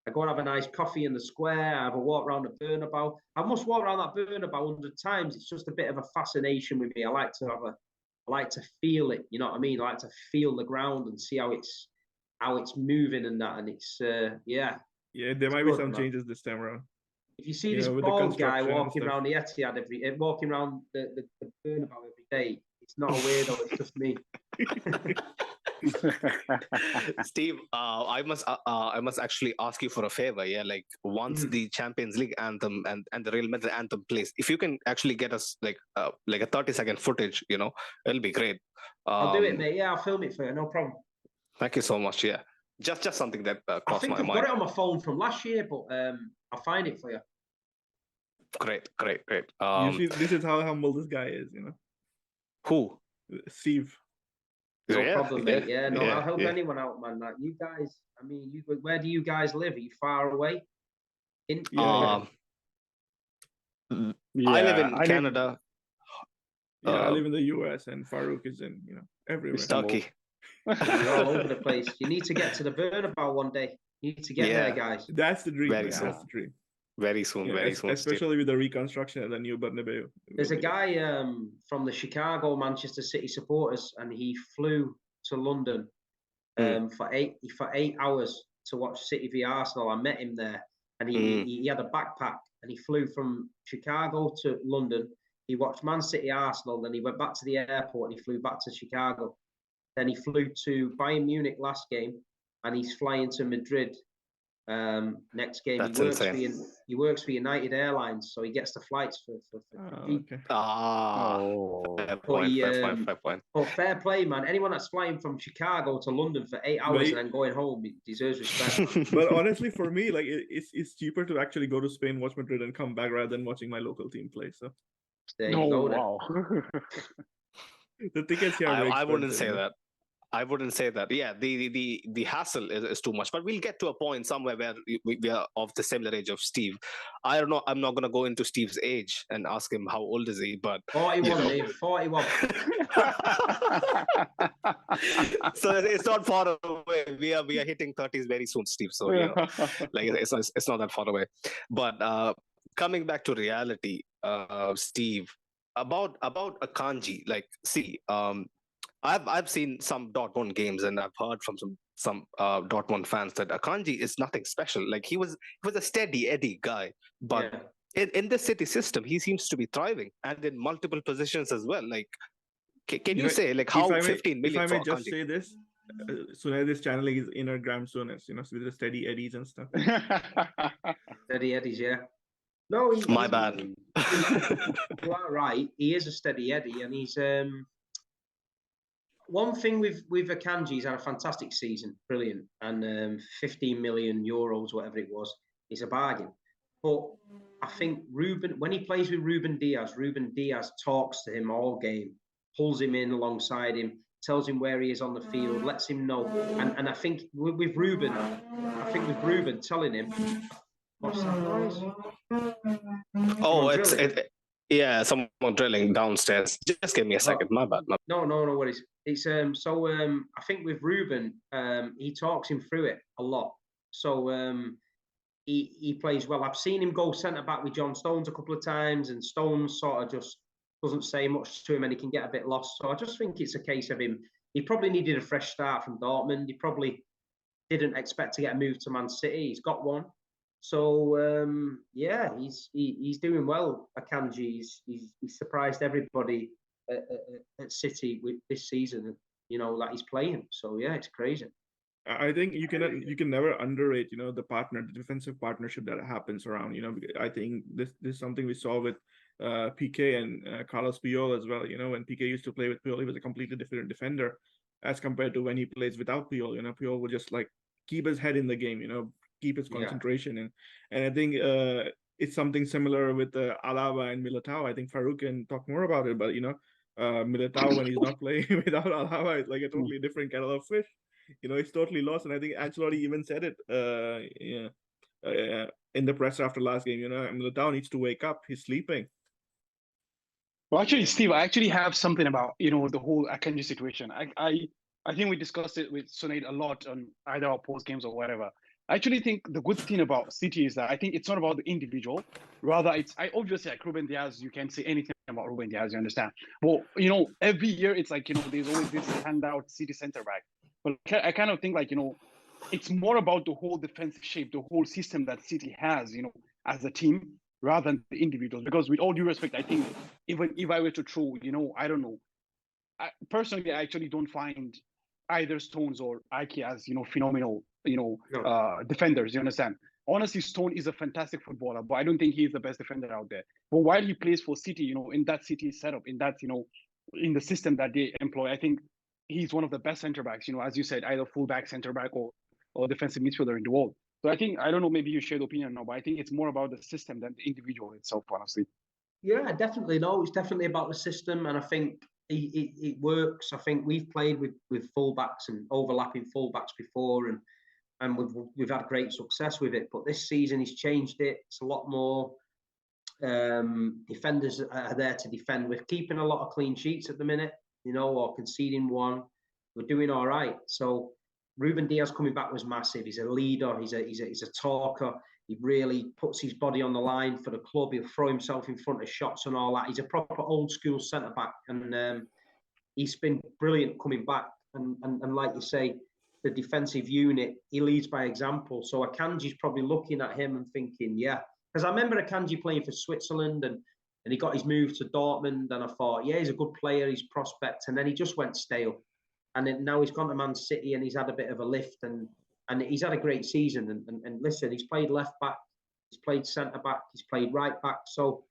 I go and have a nice coffee in the square. I have a walk around the Bernabeu. I must walk around that Bernabeu 100 times. It's just a bit of a fascination with me. I like to feel it. You know what I mean? I like to feel the ground and see how it's moving and that. And it's yeah. Yeah, there might be some changes this time around. If you see this bald guy walking around the Etihad walking around the Bernabeu every day, it's not a weirdo. It's just me. Steve, I must actually ask you for a favor. Yeah, like once the Champions League anthem and the Real Madrid anthem plays, if you can actually get us like a 30-second footage, you know, it'll be great. I'll do it, mate. Yeah, I'll film it for you. No problem. Thank you so much. Yeah, just something that crossed my mind. I've got it on my phone from last year, but I'll find it for you. Great. You see, this is how humble this guy is, you know. Who? Steve. No problem, mate. Yeah, no, I'll help anyone out, man. Like you guys, I mean, where do you guys live? Are you far away? I live in Canada. I live in the US, and Farouk is in, you know, everywhere. Turkey. You're all over the place. You need to get to the Bernabeu one day. You need to get there, guys. That's the dream. That's the dream. Very soon, especially with the reconstruction of the new Bernabeu. There's a guy from the Chicago Manchester City supporters, and he flew to London for 8 hours to watch City v Arsenal. I met him there, and he had a backpack, and he flew from Chicago to London. He watched Man City Arsenal, then he went back to the airport and he flew back to Chicago. Then he flew to Bayern Munich last game, and he's flying to Madrid next game. He works for United Airlines, so he gets the flights for okay. Fair point. But fair play, man. Anyone that's flying from Chicago to London for 8 hours and then going home, he deserves respect. But honestly, for me, like it's cheaper to actually go to Spain, watch Madrid, and come back rather than watching my local team play. So there you go. Wow. The tickets here. I wouldn't say that. I wouldn't say that. Yeah, the hassle is too much. But we'll get to a point somewhere where we are of the similar age of Steve. I don't know. I'm not going to go into Steve's age and ask him how old is he. But 41, Dave. 41. So it's not far away. We are hitting 30s very soon, Steve. So you know, like it's not that far away. But coming back to reality, Steve, about Akanji. Like, see, I've seen some Dortmund games, and I've heard from some Dortmund fans that Akanji is nothing special. Like he was a steady Eddie guy, but in the City system, he seems to be thriving and in multiple positions as well. Like, can you say like how 15 million? If I may just say this, Sunil is channeling his inner Graham Souness, you know, with the steady eddies and stuff. Steady Eddie's, yeah. No, My bad. you are right. He is a steady Eddie, and he's one thing with Akanji. He's had a fantastic season, brilliant, and 15 million euros, whatever it was, is a bargain. But I think when he plays with Ruben Diaz talks to him all game, pulls him in alongside him, tells him where he is on the field, lets him know. And I think with Ruben, telling him, what's that noise? Oh, yeah, someone drilling downstairs. Just give me a second. My bad. No worries. It's I think with Ruben, he talks him through it a lot. So he plays well. I've seen him go centre back with John Stones a couple of times, and Stones sort of just doesn't say much to him, and he can get a bit lost. So I just think it's a case of him. He probably needed a fresh start from Dortmund. He probably didn't expect to get a move to Man City. He's got one. So yeah, he's doing well. Akanji, he's surprised everybody at City with this season. You know, that he's playing. So yeah, it's crazy. I think you can never underrate, you know, the defensive partnership that happens around. You know, I think this is something we saw with PK and Carlos Puyol as well. You know, when PK used to play with Puyol, he was a completely different defender as compared to when he plays without Puyol. You know, Puyol will just like keep his head in the game. You know, keep his concentration and I think it's something similar with Alaba and Militao. I think Farouk can talk more about it, but you know, Militao when he's not playing without Alaba, it's like a totally different kettle of fish. You know, he's totally lost, and I think Ancelotti even said it in the press after last game. You know, Militao needs to wake up. He's sleeping. Well, actually, Steve, I actually have something about, you know, the whole Akanji situation. I think we discussed it with Sunaid a lot on either our post games or whatever. I actually think the good thing about City is that I think it's not about the individual. Rather, obviously like Ruben Diaz, you can't say anything about Ruben Diaz, you understand. But, you know, every year it's like, you know, there's always this standout City center back. But I kind of think like, you know, it's more about the whole defensive shape, the whole system that City has, you know, as a team, rather than the individuals. Because with all due respect, I think even if I were to throw, you know, I don't know. Personally, I actually don't find either Stones or Ike as, you know, phenomenal, you know, defenders, you understand? Honestly, Stone is a fantastic footballer, but I don't think he's the best defender out there. But while he plays for City, you know, in that City setup, in that, you know, in the system that they employ, I think he's one of the best center backs, you know, as you said, either fullback, center back, or defensive midfielder in the world. So I think, I don't know, maybe you share the opinion now, but I think it's more about the system than the individual itself, honestly. Yeah, definitely. No, it's definitely about the system, and I think it works. I think we've played with fullbacks and overlapping fullbacks before, and we've had great success with it. But this season he's changed it. It's a lot more defenders are there to defend. We're keeping a lot of clean sheets at the minute, you know, or conceding one. We're doing all right. So Ruben Diaz coming back was massive. He's a leader. He's a talker. He really puts his body on the line for the club. He'll throw himself in front of shots and all that. He's a proper old school centre back, and he's been brilliant coming back. And like you say, the defensive unit, he leads by example. So Akanji's probably looking at him and thinking, yeah. Because I remember Akanji playing for Switzerland and he got his move to Dortmund, and I thought, yeah, he's a good player, he's prospect. And then he just went stale. And then now he's gone to Man City and he's had a bit of a lift, and he's had a great season. And listen, he's played left back, he's played centre back, he's played right back. So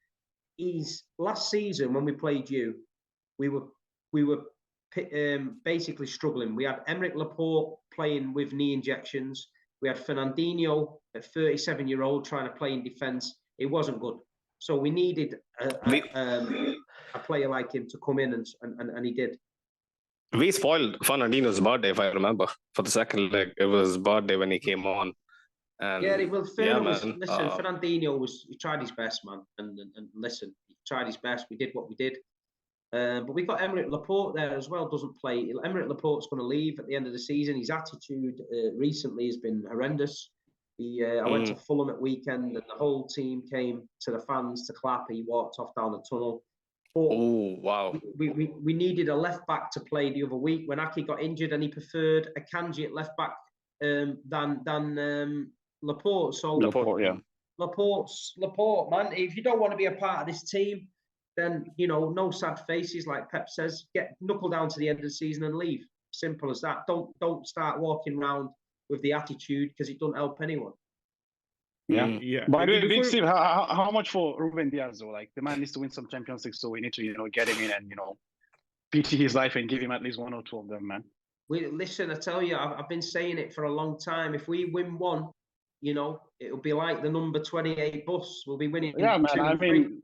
last season when we played you, we were basically struggling. We had Emerick Laporte playing with knee injections. We had Fernandinho, a 37-year-old, trying to play in defence. It wasn't good. So we needed a player like him to come in, and he did. We spoiled Fernandino's birthday, if I remember, for the second leg. It was his birthday when he came on. And Fernandinho he tried his best, man. And listen, he tried his best. We did what we did. But we got Emerick Laporte there as well, doesn't play. Emerick Laporte's going to leave at the end of the season. His attitude recently has been horrendous. I went to Fulham at weekend, and the whole team came to the fans to clap. He walked off down the tunnel. But wow. We needed a left back to play the other week when Aki got injured, and he preferred Akanji at left back than Laporte. So Laporte, yeah. Laporte, man. If you don't want to be a part of this team, then, you know, no sad faces, like Pep says. Knuckle down to the end of the season and leave. Simple as that. Don't start walking around with the attitude because it doesn't help anyone. Yeah. Yeah. By the way, Big Before- Steve, how much for Ruben Diaz though? Like the man needs to win some Champions League, so we need to get him in and pity his life and give him at least 1 or 2 of them, man. Listen, I tell you, I've been saying it for a long time. If we win one, it'll be like the number 28 bus. We'll be winning. Yeah, man. 2 I and 3. mean,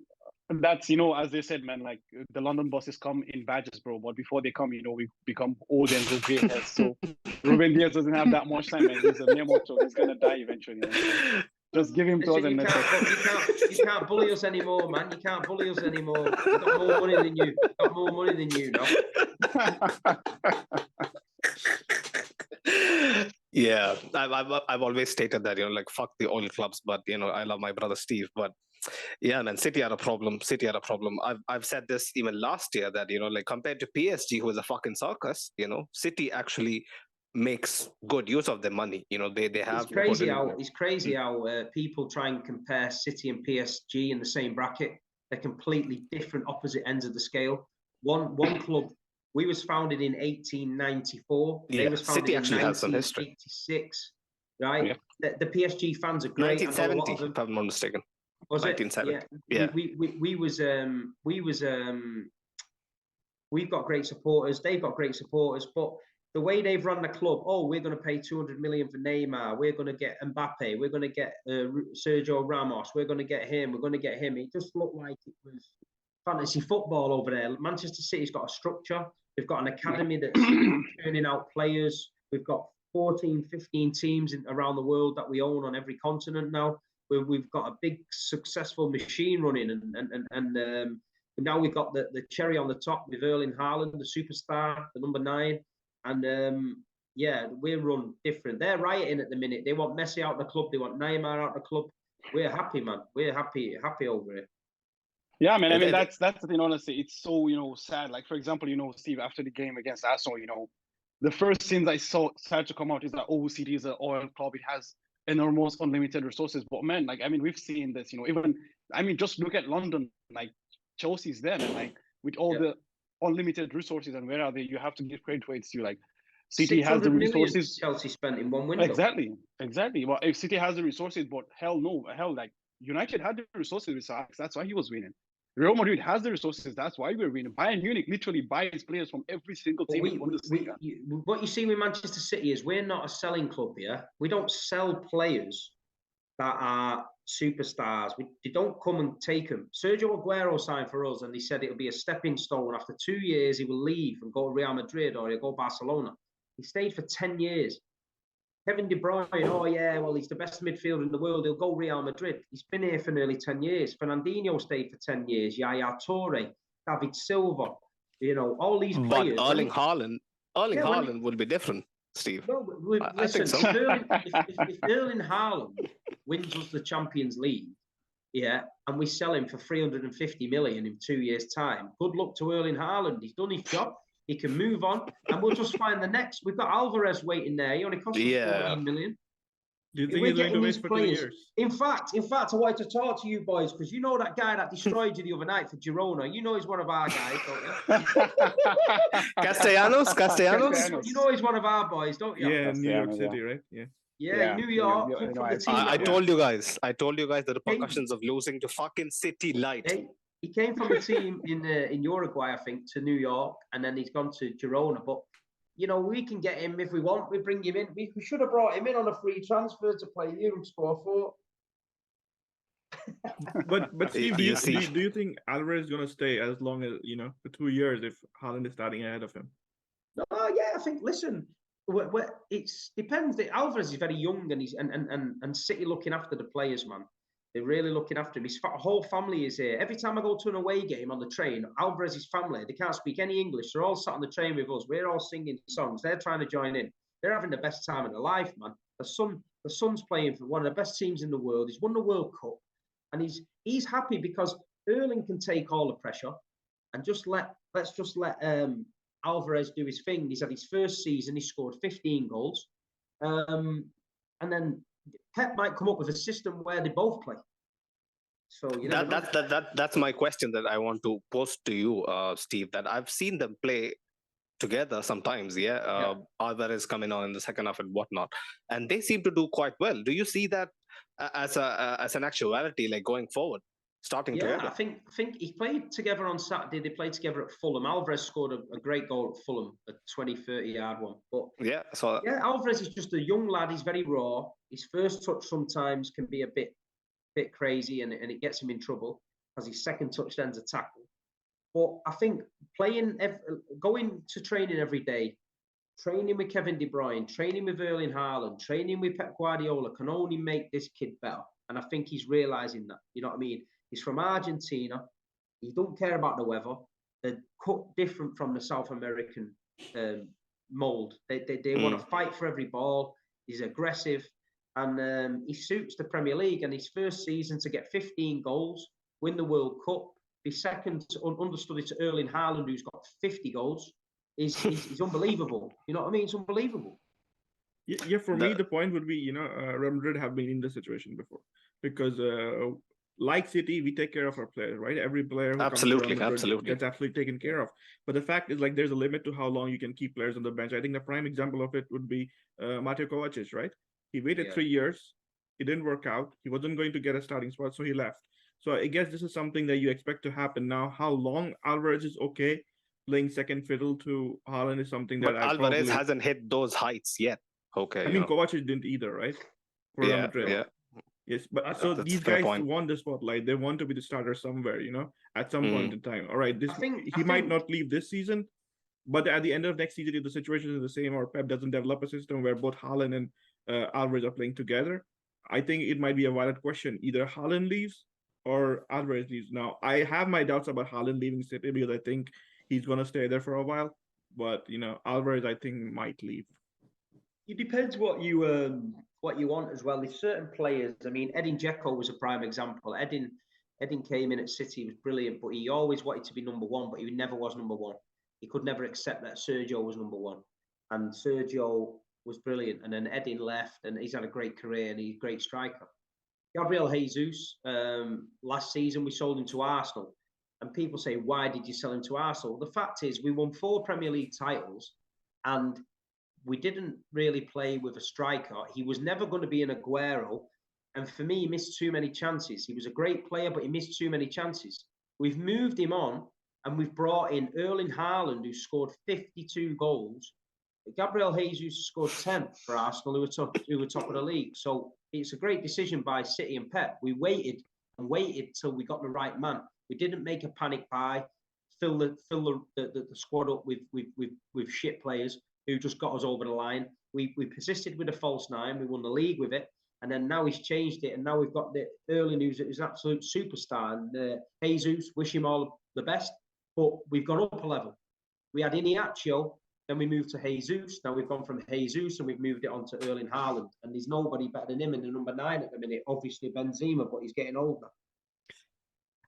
that's as they said, man. Like the London buses come in badges, bro. But before they come, we become old and go grey hairs. So Ruben Diaz doesn't have that much time, man. He's a mere mortal. He's gonna die eventually. So just give him to us, and you can't bully us anymore, man. You can't bully us anymore. We've got more money than you. We've got more money than you now. Yeah, I've always stated that like fuck the oil clubs, but I love my brother Steve. But yeah, man, City had a problem. I've said this even last year that like compared to PSG, who is a fucking circus, City actually makes good use of their money. They have. It's crazy how people try and compare City and PSG in the same bracket. They're completely different, opposite ends of the scale. One club. We was founded in 1894. Yeah, they was founded City actually in has some history. 1986, right? Yeah. The PSG fans are great. 1970, if I'm not mistaken. Was 1970. Yeah. We've got great supporters. They've got great supporters, but the way they've run the club, we're going to pay 200 million for Neymar. We're going to get Mbappe. We're going to get Sergio Ramos. We're going to get him. We're going to get him. It just looked like it was fantasy football over there. Manchester City's got a structure. We've got an academy that's turning out players. We've got 14, 15 teams around the world that we own on every continent now. We've got a big successful machine running, and now we've got the cherry on the top with Erling Haaland, the superstar, the number 9, and we're run different. They're rioting at the minute. They want Messi out of the club. They want Neymar out of the club. We're happy, man. We're happy over it. Yeah, man. I mean, that's the thing. Honestly, it's so sad. Like for example, Steve, after the game against Arsenal, the first things I saw start to come out is that City is an oil club. It has enormous unlimited resources. But man, like I mean, we've seen this. Even just look at London. Like Chelsea's there, man. Like with all the unlimited resources, and where are they? You have to give credit where it's due. Like City has the resources. Chelsea spent in one window. Exactly. Well, if City has the resources, but hell, like United had the resources with Sir Alex. That's why he was winning. Real Madrid has the resources. That's why we're winning. Bayern Munich literally buys players from every single team in Bundesliga. What you see with Manchester City is we're not a selling club here. We don't sell players that are superstars. They don't come and take them. Sergio Aguero signed for us, and he said it'll be a stepping stone. After 2 years, he will leave and go to Real Madrid or he'll go Barcelona. He stayed for 10 years. Kevin De Bruyne, he's the best midfielder in the world. He'll go Real Madrid. He's been here for nearly 10 years. Fernandinho stayed for 10 years. Yaya Toure, David Silva, all these players. But Erling Haaland will be different, Steve. No, I think so. If Erling Haaland wins us the Champions League, and we sell him for 350 million in 2 years' time, good luck to Erling Haaland. He's done his job. He can move on, and we'll just find the next. We've got Alvarez waiting there. He only cost us 14 million. Do you think he's going to wait for 2 years? In fact, I wanted to talk to you boys because you know that guy that destroyed you the other night for Girona. You know he's one of our guys, don't you? Castellanos. You know he's one of our boys, don't you? Yeah, New York City, right? Yeah, New York. I told you guys the repercussions of losing to fucking City Light. He came from a team in Uruguay, I think, to New York, and then he's gone to Girona. But we can get him if we want. We bring him in. We should have brought him in on a free transfer to play here and score 4. But Steve, do you think Alvarez is gonna stay as long as for 2 years if Haaland is starting ahead of him? I think. Listen, it depends. Alvarez is very young, and he's and City looking after the players, man. They're really looking after him. His whole family is here. Every time I go to an away game on the train, Alvarez's family, they can't speak any English. They're all sat on the train with us. We're all singing songs. They're trying to join in. They're having the best time of their life, man. The son's playing for one of the best teams in the world. He's won the World Cup, and he's happy because Erling can take all the pressure and let's just let Alvarez do his thing. He's had his first season. He scored 15 goals, and then Pep might come up with a system where they both play. So that's my question that I want to pose to you, Steve. That I've seen them play together sometimes. Alvarez coming on in the second half and whatnot, and they seem to do quite well. Do you see that as an actuality, like going forward, starting together? I think he played together on Saturday. They played together at Fulham. Alvarez scored a great goal at Fulham, a 20-30-yard one. But Alvarez is just a young lad. He's very raw. His first touch sometimes can be a bit crazy, and it gets him in trouble, as his second touch then's a tackle. But I think going to training every day, training with Kevin De Bruyne, training with Erling Haaland, training with Pep Guardiola can only make this kid better. And I think he's realising that. You know what I mean? He's from Argentina. He don't care about the weather. They're cut different from the South American mould. They want to fight for every ball. He's aggressive. And he suits the Premier League. And his first season to get 15 goals, win the World Cup, be second understudy to Erling Haaland, who's got 50 goals, is unbelievable. You know what I mean? It's unbelievable. Yeah, for me, the point would be, Real Madrid have been in this situation before. Because like City, we take care of our players, right? Every player who comes to Real Madrid gets absolutely taken care of. But the fact is, like, there's a limit to how long you can keep players on the bench. I think the prime example of it would be Mateo Kovacic, right? He waited 3 years. It didn't work out. He wasn't going to get a starting spot, so he left. So I guess this is something that you expect to happen now. How long Alvarez is okay playing second fiddle to Haaland is something that Alvarez hasn't hit those heights yet. Okay. I mean, Kovacic didn't either, right? For Real Madrid. Yeah. Yes, but so these guys want the spotlight. They want to be the starter somewhere, at some point in time. All right, he might not leave this season, but at the end of next season, if the situation is the same or Pep doesn't develop a system where both Haaland and Alvarez are playing together, I think it might be a valid question. Either Haaland leaves or Alvarez leaves. Now, I have my doubts about Haaland leaving City because I think he's going to stay there for a while. But, Alvarez, I think, might leave. It depends what you want as well. There's certain players. I mean, Edin Dzeko was a prime example. Edin came in at City, was brilliant, but he always wanted to be number one, but he never was number one. He could never accept that Sergio was number one. And Sergio was brilliant. And then Edin left, and he's had a great career, and he's a great striker. Gabriel Jesus, last season we sold him to Arsenal. And people say, why did you sell him to Arsenal? The fact is, we won 4 Premier League titles, and we didn't really play with a striker. He was never going to be an Aguero. And for me, he missed too many chances. He was a great player, but he missed too many chances. We've moved him on, and we've brought in Erling Haaland, who scored 52 goals. Gabriel Jesus scored 10 for Arsenal, who were top of the league. So it's a great decision by City and Pep. We waited till we got the right man. We didn't make a panic buy, fill the squad up with shit players who just got us over the line. We persisted with a false 9. We won the league with it. And then now he's changed it. And now we've got the early news that he's an absolute superstar. And Jesus, wish him all the best. But we've gone up a level. We had Iniacho, then we moved to Jesus. Now we've gone from Jesus and we've moved it on to Erling Haaland. And there's nobody better than him in the number 9 at the minute. Obviously Benzema, but he's getting older.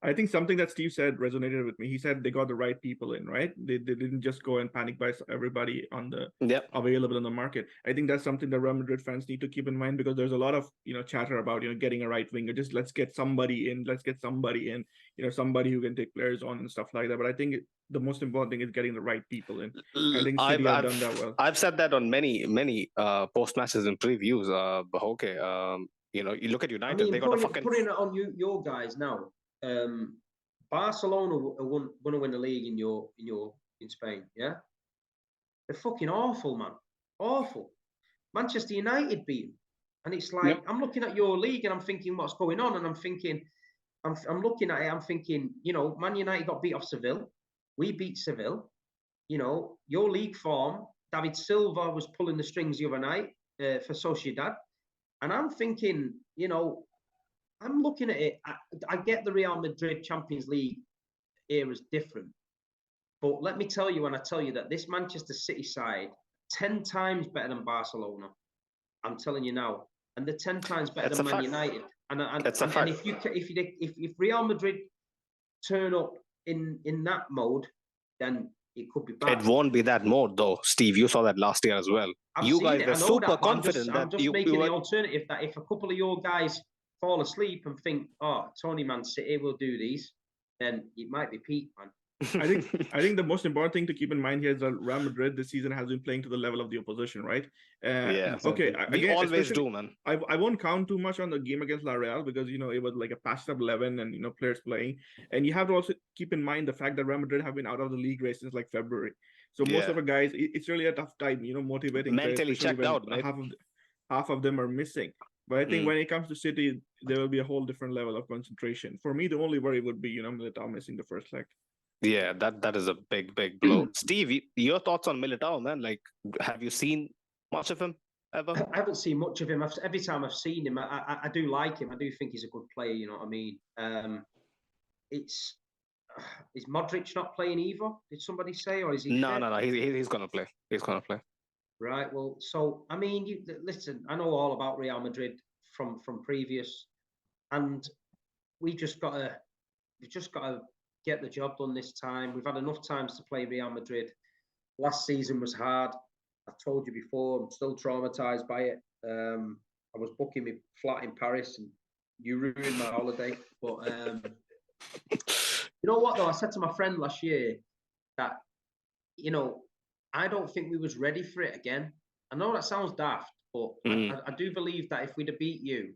I think something that Steve said resonated with me. He said they got the right people in, right? They didn't just go and panic buy everybody on the available in the market. I think that's something that Real Madrid fans need to keep in mind because there's a lot of chatter about getting a right winger. Just let's get somebody in, somebody who can take players on and stuff like that. But I think the most important thing is getting the right people in. I think City have done that well. I've said that on many post matches and previews. You look at United. They got putting it on your guys now. Barcelona are going to win the league in Spain, yeah? They're fucking awful, man. Awful. Manchester United beat them. And it's like, I'm looking at your league and I'm thinking what's going on. And I'm thinking, I'm looking at it, I'm thinking, Man United got beat off Seville. We beat Seville. Your league form, David Silva was pulling the strings the other night for Sociedad. And I'm thinking, I'm looking at it. I get the Real Madrid Champions League era is different. But let me tell you, when I tell you that this Manchester City side, 10 times better than Barcelona. I'm telling you now. And they're 10 times better than Man United. And if Real Madrid turn up in that mode, then it could be bad. It won't be that mode, though, Steve. You saw that last year as well. You guys were super confident I'm just making the alternative that if a couple of your guys fall asleep and think, Tony Man City will do these, then it might be peak, man. I think the most important thing to keep in mind here is that Real Madrid this season has been playing to the level of the opposition, right? Yeah, Okay, Exactly. we again, always especially do, man. I won't count too much on the game against La Real because it was like a patched up 11 and players playing, and you have to also keep in mind the fact that Real Madrid have been out of the league race since like February, so most of Yeah, the guys it's really a tough time motivating players, mentally especially checked when out, right? half of them are missing. But I think Mm. when it comes to City, there will be a whole different level of concentration. For me, the only worry would be Militao missing the first leg. Yeah, that is a big blow. Steve, your thoughts on Militao, man? Like, have you seen much of him ever? I haven't seen much of him. Every time I've seen him, I do like him. I do think he's a good player. You know what I mean? It's is Modric not playing either? Did somebody say, or is he No, fit? no, no. He's gonna play. He's gonna play. Right. Well, so I mean, listen. I know all about Real Madrid from previous, and we just gotta we've just got to get the job done this time. We've had enough times to play Real Madrid. Last season was hard. I've told you before, I'm still traumatized by it. I was booking my flat in Paris and you ruined my holiday. But you know what, though? I said to my friend last year that, I don't think we was ready for it again. I know that sounds daft, but I do believe that if we'd have beat you,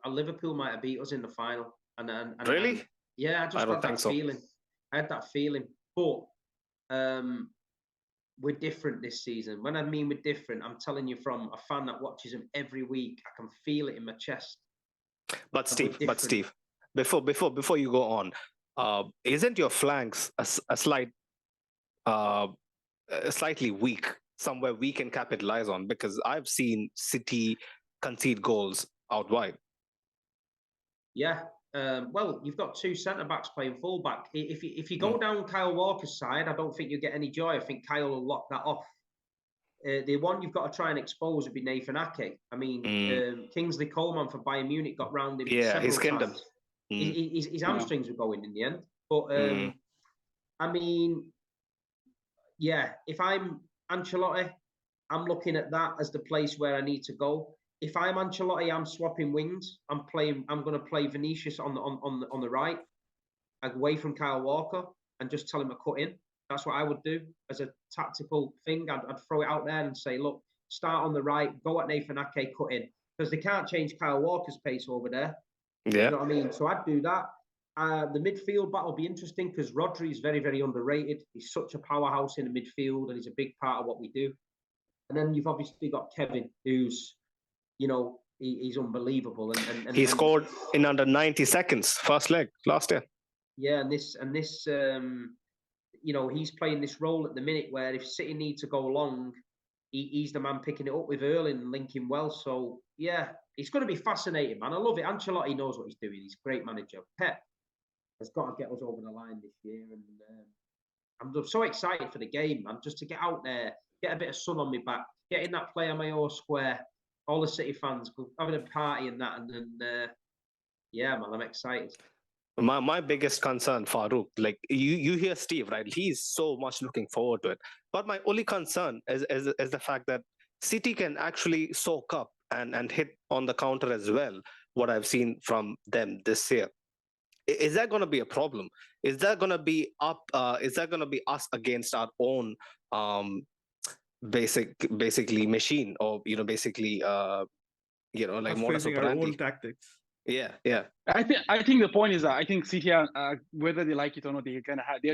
Liverpool might have beat us in the final. And Really? yeah, I I just don't had think that so. feeling. I had that feeling. But we're different this season. When I mean we're different, I'm telling you from a fan that watches him every week. I can feel it in my chest. But Steve, Different. before you go on, isn't your flanks a slightly weak? Somewhere we can capitalize on, because I've seen City concede goals out wide. Yeah. Well, you've got two centre backs playing fullback. If you go down Kyle Walker's side, I don't think you get any joy. I think Kyle will lock that off. The one you've got to try and expose would be Nathan Ake. I mean, Kingsley Coleman for Bayern Munich got round him Yeah, he's several skinned times. him. His hamstrings were going in the end. But I mean, yeah, if I'm Ancelotti, I'm looking at that as the place where I need to go. If I'm Ancelotti, I'm swapping wings. I'm going to play Vinicius on the right, away from Kyle Walker, and just tell him to cut in. That's what I would do as a tactical thing. I'd throw it out there and say, look, start on the right, go at Nathan Ake, cut in, because they can't change Kyle Walker's pace over there. Yeah. You know what I mean? So I'd do that. The midfield battle will be interesting because Rodri is very, very underrated. He's such a powerhouse in the midfield, and he's a big part of what we do. And then you've obviously got Kevin, who's, he's unbelievable. And he scored in under 90 seconds, first leg last year. Yeah, and this, he's playing this role at the minute where if City need to go long, he's the man picking it up with Erling and linking well. So yeah, it's going to be fascinating, man. I love it. Ancelotti knows what he's doing. He's a great manager. Pep has got to get us over the line this year, and I'm so excited for the game, man. Just to get out there, get a bit of sun on my back, get in that Player Mayor Square, all the City fans having a party and that, and then yeah, man, I'm excited. My biggest concern, Farouk, like you hear Steve, right? He's so much looking forward to it. But my only concern is the fact that City can actually soak up and hit on the counter as well. What I've seen from them this year. Is that going to be a problem? Is that going to be up? Is that going to be us against our own basically machine, or basically like Us modus facing our operandi? own tactics. Yeah. I think the point is that I think City, whether they like it or not, they're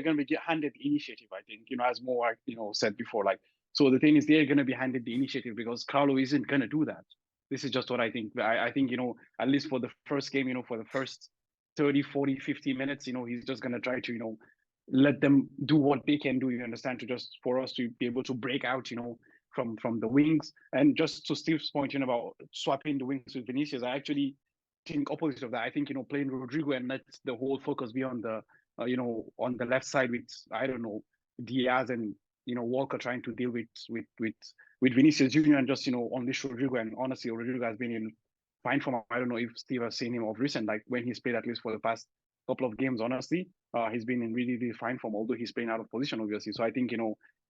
gonna be handed the initiative. I think as Mo said before, like, so the thing is they're gonna be handed the initiative because Carlo isn't gonna do that. This is just what I think. I think at least for the first game, for the first 30, 40, 50 minutes, he's just gonna try to let them do what they can do. You understand? For us to be able to break out, from the wings. And just to Steve's point, about swapping the wings with Vinicius, I actually think opposite of that. I think playing Rodrigo and let the whole focus be on the on the left side with, I don't know, Diaz and Walker trying to deal with Vinicius Junior, and just unleash Rodrigo. And honestly, Rodrigo has been in fine form. I don't know if Steve has seen him of recent, like when he's played, at least for the past couple of games. Honestly, he's been in really, really fine form, although he's playing out of position, obviously. So I think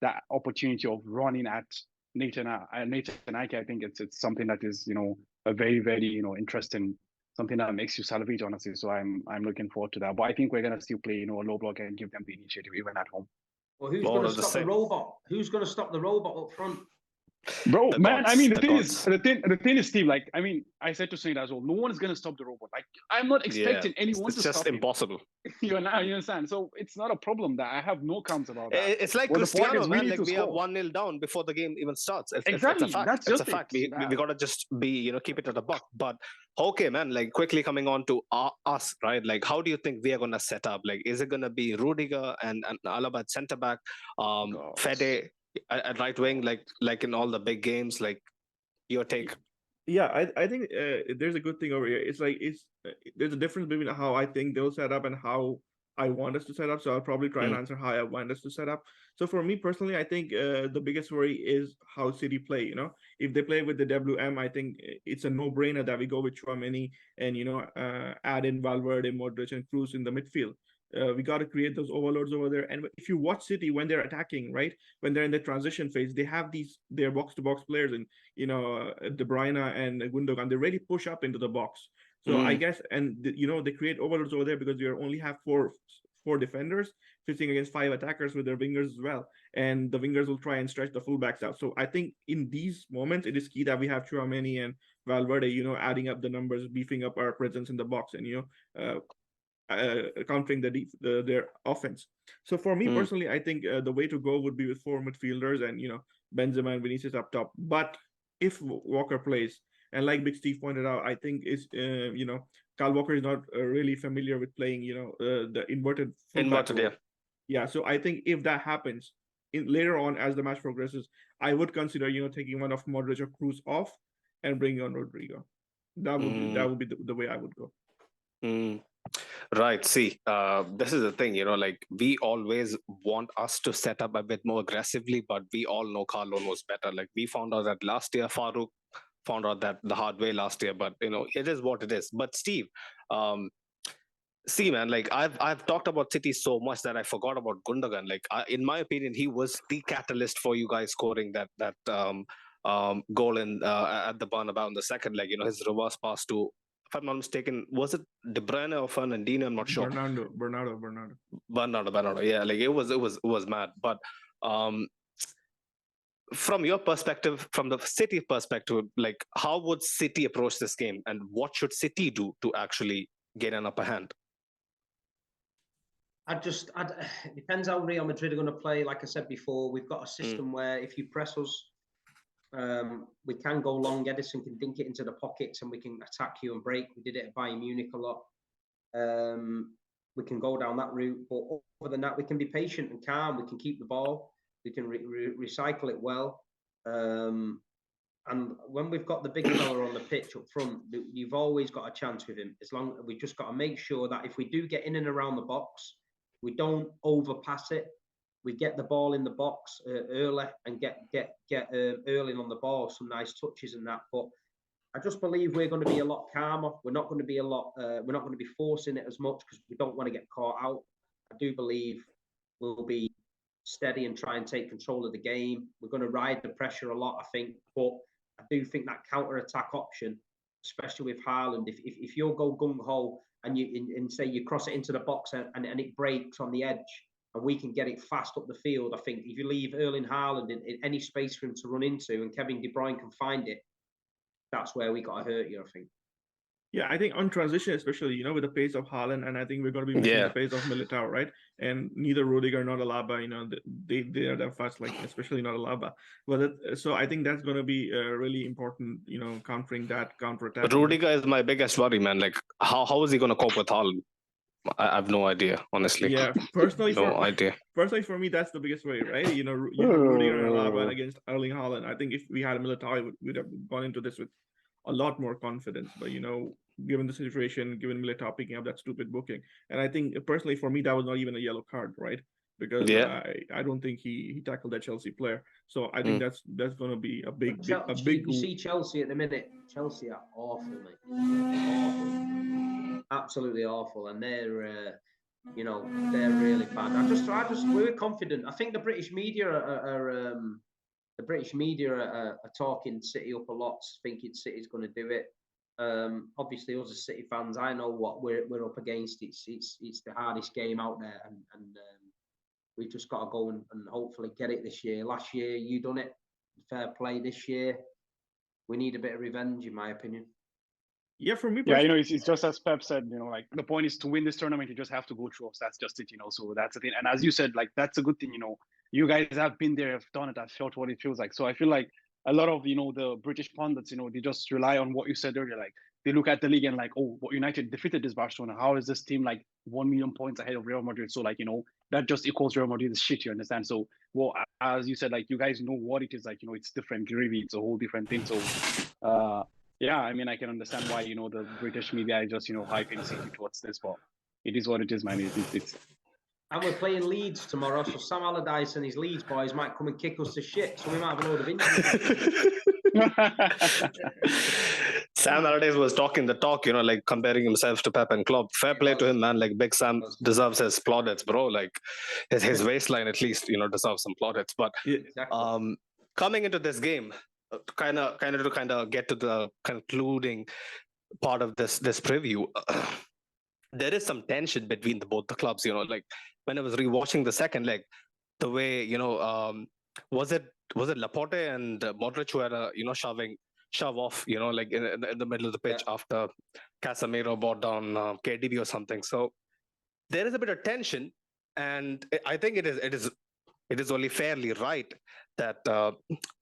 that opportunity of running at Nathan Ake, I think it's something that is a very, very interesting something that makes you salivate, honestly. So I'm looking forward to that. But I think we're gonna still play, a low block and give them the initiative even at home. Well, who's More going to of the stop the same. robot? Who's going to stop the robot up front? Bro, The man, I gods, mean, the gods. the thing is, Steve, like, I mean, I said to Saint as well, no one is gonna stop the robot. Like, I'm not expecting anyone It's to just stop him. impossible. You understand? So it's not a problem that I have no counts about that. It's like Well, the point Cristiano, is we man. need Like to we are score. 1-0 down before the game even starts. It's a Exactly. fact. That's It's just a fact. it. We gotta just be, keep it at the buck. But okay, man. Like quickly coming on to us, right? Like how do you think we are gonna set up? Like is it gonna be Rudiger and Alaba at centre back, God. Fede at right wing, like in all the big games? Like your take. Yeah, I think there's a good thing over here. It's like there's a difference between how I think they'll set up and how I want us to set up. So I'll probably try and answer how I want us to set up. So for me personally, I think the biggest worry is how City play. If they play with the WM, I think it's a no-brainer that we go with Chouameni and add in Valverde, Modric, and Cruz in the midfield. We got to create those overloads over there. And if you watch City when they're attacking, right, when they're in the transition phase, they have their box-to-box players, and De Bruyne and Gundogan. They really push up into the box. So I guess, and they create overloads over there because we only have four defenders facing against 5 attackers with their wingers as well, and the wingers will try and stretch the fullbacks out. So I think in these moments it is key that we have Chouameni and Valverde, adding up the numbers, beefing up our presence in the box, and countering their offense. So for me personally, I think the way to go would be with 4 midfielders and Benzema and Vinicius up top. But if Walker plays, and like Big Steve pointed out, I think is Kyle Walker is not really familiar with playing the inverted fullback role. Yeah. So I think if that happens later on as the match progresses, I would consider taking one of Modric or Cruz off and bringing on Rodrigo. That would be the way I would go. Right. See, this is the thing, like we always want us to set up a bit more aggressively, but we all know Carlo knows better. Like we found out that last year, Farouk found out that the hard way last year, but it is what it is. But Steve, see, man, like I've talked about City so much that I forgot about Gundogan. Like in my opinion, he was the catalyst for you guys scoring that goal in at the Bernabeu in the second leg. His reverse pass to, if I'm not mistaken, was it De Bruyne or Fernandinho? I'm not sure. Bernardo. Yeah, like it was mad. But from your perspective, from the City perspective, like how would City approach this game, and what should City do to actually get an upper hand? It depends how Real Madrid are going to play. Like I said before, we've got a system where if you press us, we can go long. Edison can dink it into the pockets and we can attack you and break. We did it at Bayern Munich a lot. We can go down that route. But other than that, we can be patient and calm. We can keep the ball. We can recycle it well. And when we've got the big fella on the pitch up front, you've always got a chance with him. As long we just got to make sure that if we do get in and around the box, we don't overpass it. We get the ball in the box early and get Erling on the ball, some nice touches and that. But I just believe we're going to be a lot calmer. We're not going to be we're not going to be forcing it as much because we don't want to get caught out. I do believe we'll be steady and try and take control of the game. We're going to ride the pressure a lot, I think. But I do think that counter-attack option, especially with Haaland, if you'll go gung-ho and you say you cross it into the box and it breaks on the edge and we can get it fast up the field, I think if you leave Erling Haaland in any space for him to run into and Kevin De Bruyne can find it, that's where we got to hurt you, I think. Yeah, I think on transition, especially, with the pace of Haaland, and I think we're going to be missing the pace of Militao, right? And neither Rudiger nor Alaba, they are that fast, like especially not Alaba. But so I think that's going to be really important, countering that counter-attack. Rudiger is my biggest worry, man. Like, how is he going to cope with Haaland? I have no idea, honestly. Yeah, personally, idea. Personally, for me, that's the biggest worry, right? You have Rudiger and Alaba against Erling Haaland. I think if we had Militao, we'd have gone into this with a lot more confidence. But given the situation, given Militao picking up that stupid booking, and I think personally for me that was not even a yellow card, right? Because I don't think he tackled that Chelsea player. So I think that's going to be a big. You see Chelsea at the minute. Chelsea are awful, mate. Awful, absolutely awful, and they're really bad. We're confident. I think the British media are talking City up a lot, thinking City's going to do it. Obviously, us as City fans, I know what we're up against. It's the hardest game out there, and we've just got to go and hopefully get it this year. Last year, you done it. Fair play. This year, we need a bit of revenge, in my opinion. Yeah, for me, Yeah, it's just as Pep said, like the point is to win this tournament, you just have to go through us. That's just it, so that's the thing. And as you said, like, that's a good thing, you guys have been there, have done it, have felt what it feels like. So I feel like a lot of, the British pundits, they just rely on what you said earlier. Like, they look at the league and like, oh, but United defeated this Barcelona. How is this team like 1 million points ahead of Real Madrid? So like, that just equals Real Madrid is shit, you understand? So, well, as you said, like, you guys know what it is like, it's different gravy. It's a whole different thing. So, yeah, I mean, I can understand why, the British media is just, hyping City towards this, but it is what it is, man. It's... And we're playing Leeds tomorrow, so Sam Allardyce and his Leeds boys might come and kick us to shit, so we might have a load of injuries. Sam Allardyce was talking the talk, like comparing himself to Pep and Klopp. Fair play to him, man. Like, Big Sam deserves his plaudits, bro. Like, his waistline at least, deserves some plaudits. But Exactly. coming into this game, kind of get to the concluding part of this preview, there is some tension between both the clubs. Like, when I was rewatching the second leg, the way was it Laporte and Modric who had shove off, like in the middle of the pitch after Casemiro brought down KDB or something. So there is a bit of tension, and I think it is only fairly right that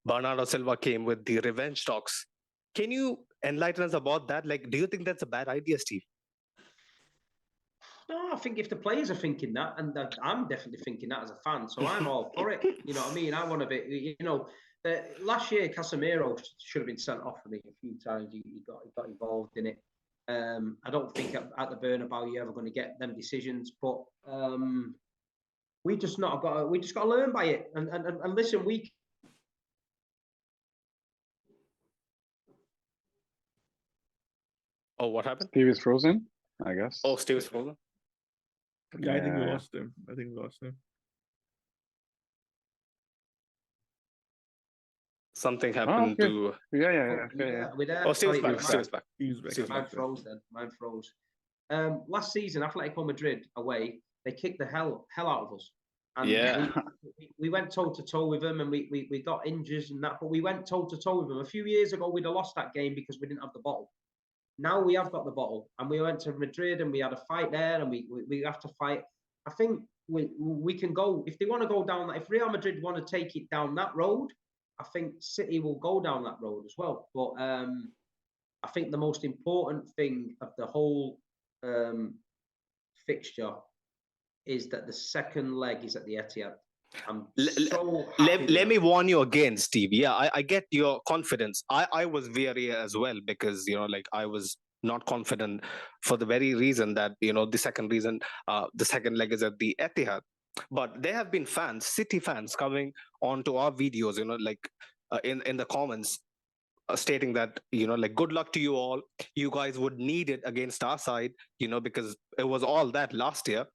Bernardo Silva came with the revenge talks. Can you enlighten us about that? Like, do you think that's a bad idea, Steve? No, I think if the players are thinking that, and I'm definitely thinking that as a fan, so I'm all for it. You know what I mean? I want to be, last year Casemiro should have been sent off for me a few times. He got involved in it. I don't think at the Bernabeu you're ever going to get them decisions, but we just got to learn by it. And listen, Oh, what happened? Steve is frozen, I guess. Oh, Steve is frozen. Yeah, I think we lost him. Something happened to. Yeah. We're there. Oh, Steve's back. He's back. Mine froze. Last season, Atletico Madrid away, they kicked the hell out of us. And we went toe to toe with them, and we got injuries and that, but we went toe to toe with them. A few years ago, we'd have lost that game because we didn't have the bottle. Now we have got the bottle, and we went to Madrid and we had a fight there, and we have to fight. I think we can go, if they want to go down that, if Real Madrid want to take it down that road, I think City will go down that road as well. But I think the most important thing of the whole fixture is that the second leg is at the Etihad. Let me warn you again, Steve. Yeah, I get your confidence. I was wary as well because I was not confident for the very reason that the second leg is at the Etihad. But there have been fans, City fans, coming onto our videos, in the comments, stating that good luck to you all. You guys would need it against our side, because it was all that last year.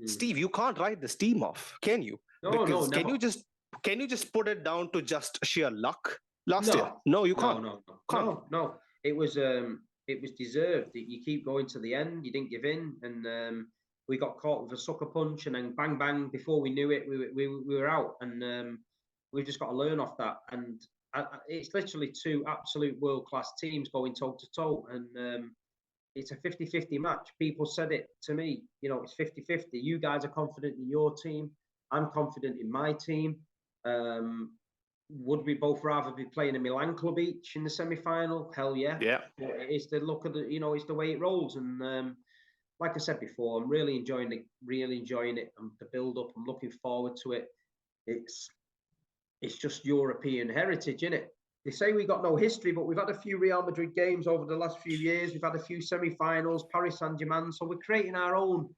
Steve, you can't write this team off, can you? No, can you just put it down to just sheer luck last year? No, you can't. No. It was deserved. You keep going to the end. You didn't give in, and we got caught with a sucker punch, and then bang bang. Before we knew it, we were out, and we've just got to learn off that. And it's literally two absolute world class teams going toe to toe, and it's a 50-50 match. People said it to me, it's 50-50. You guys are confident in your team. I'm confident in my team. Would we both rather be playing a Milan club each in the semi-final? Hell yeah. Yeah. It's the look of it's the way it rolls. And like I said before, I'm really enjoying it. And the build-up, I'm looking forward to it. It's just European heritage, isn't it? They say we got no history, but we've had a few Real Madrid games over the last few years. We've had a few semi-finals, Paris Saint-Germain. So we're creating our own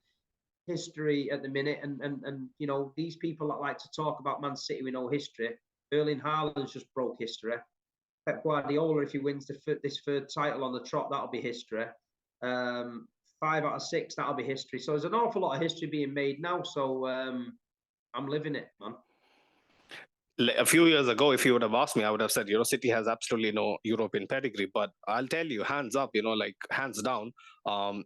history at the minute. And these people that like to talk about Man City with no history, Erling Haaland's just broke history. Pep Guardiola, if he wins this third title on the trot, that'll be history. 5 out of 6, that'll be history. So there's an awful lot of history being made now. So I'm living it, man. A few years ago, if you would have asked me, I would have said, City has absolutely no European pedigree. But I'll tell you, hands up, like hands down, um,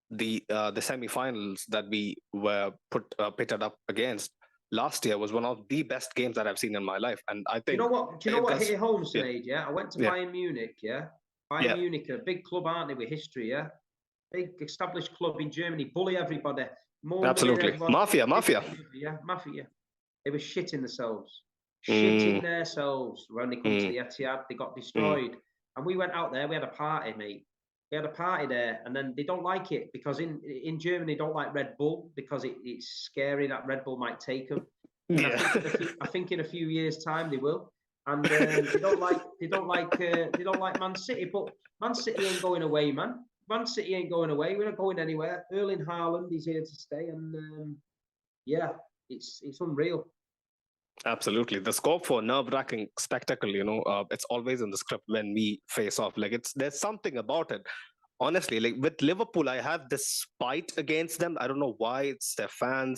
the semi-finals that we were pitted up against last year was one of the best games that I've seen in my life. And I Do think you know what? Do you know what hit home, yeah. Sinead? Yeah, I went to Yeah. Bayern Munich. Yeah, Bayern Munich, a big club, aren't they, with history? Yeah, big established club in Germany. Bully everybody. More Absolutely, mafia. Yeah, mafia. They were shitting themselves, Mm. shitting themselves when they come to the Etihad. They got destroyed, and we went out there. We had a party, mate. We had a party there, and then they don't like it because in Germany they don't like Red Bull because it's scary that Red Bull might take them. And Yeah. I think in a few years' time they will. And they don't like Man City, but Man City ain't going away, man. Man City ain't going away. We're not going anywhere. Erling Haaland is here to stay, and yeah, it's unreal. Absolutely, the scope for nerve-wracking spectacle, it's always in the script when we face off. Like there's something about it. Honestly, like with Liverpool, I have this spite against them. I don't know why. It's their fan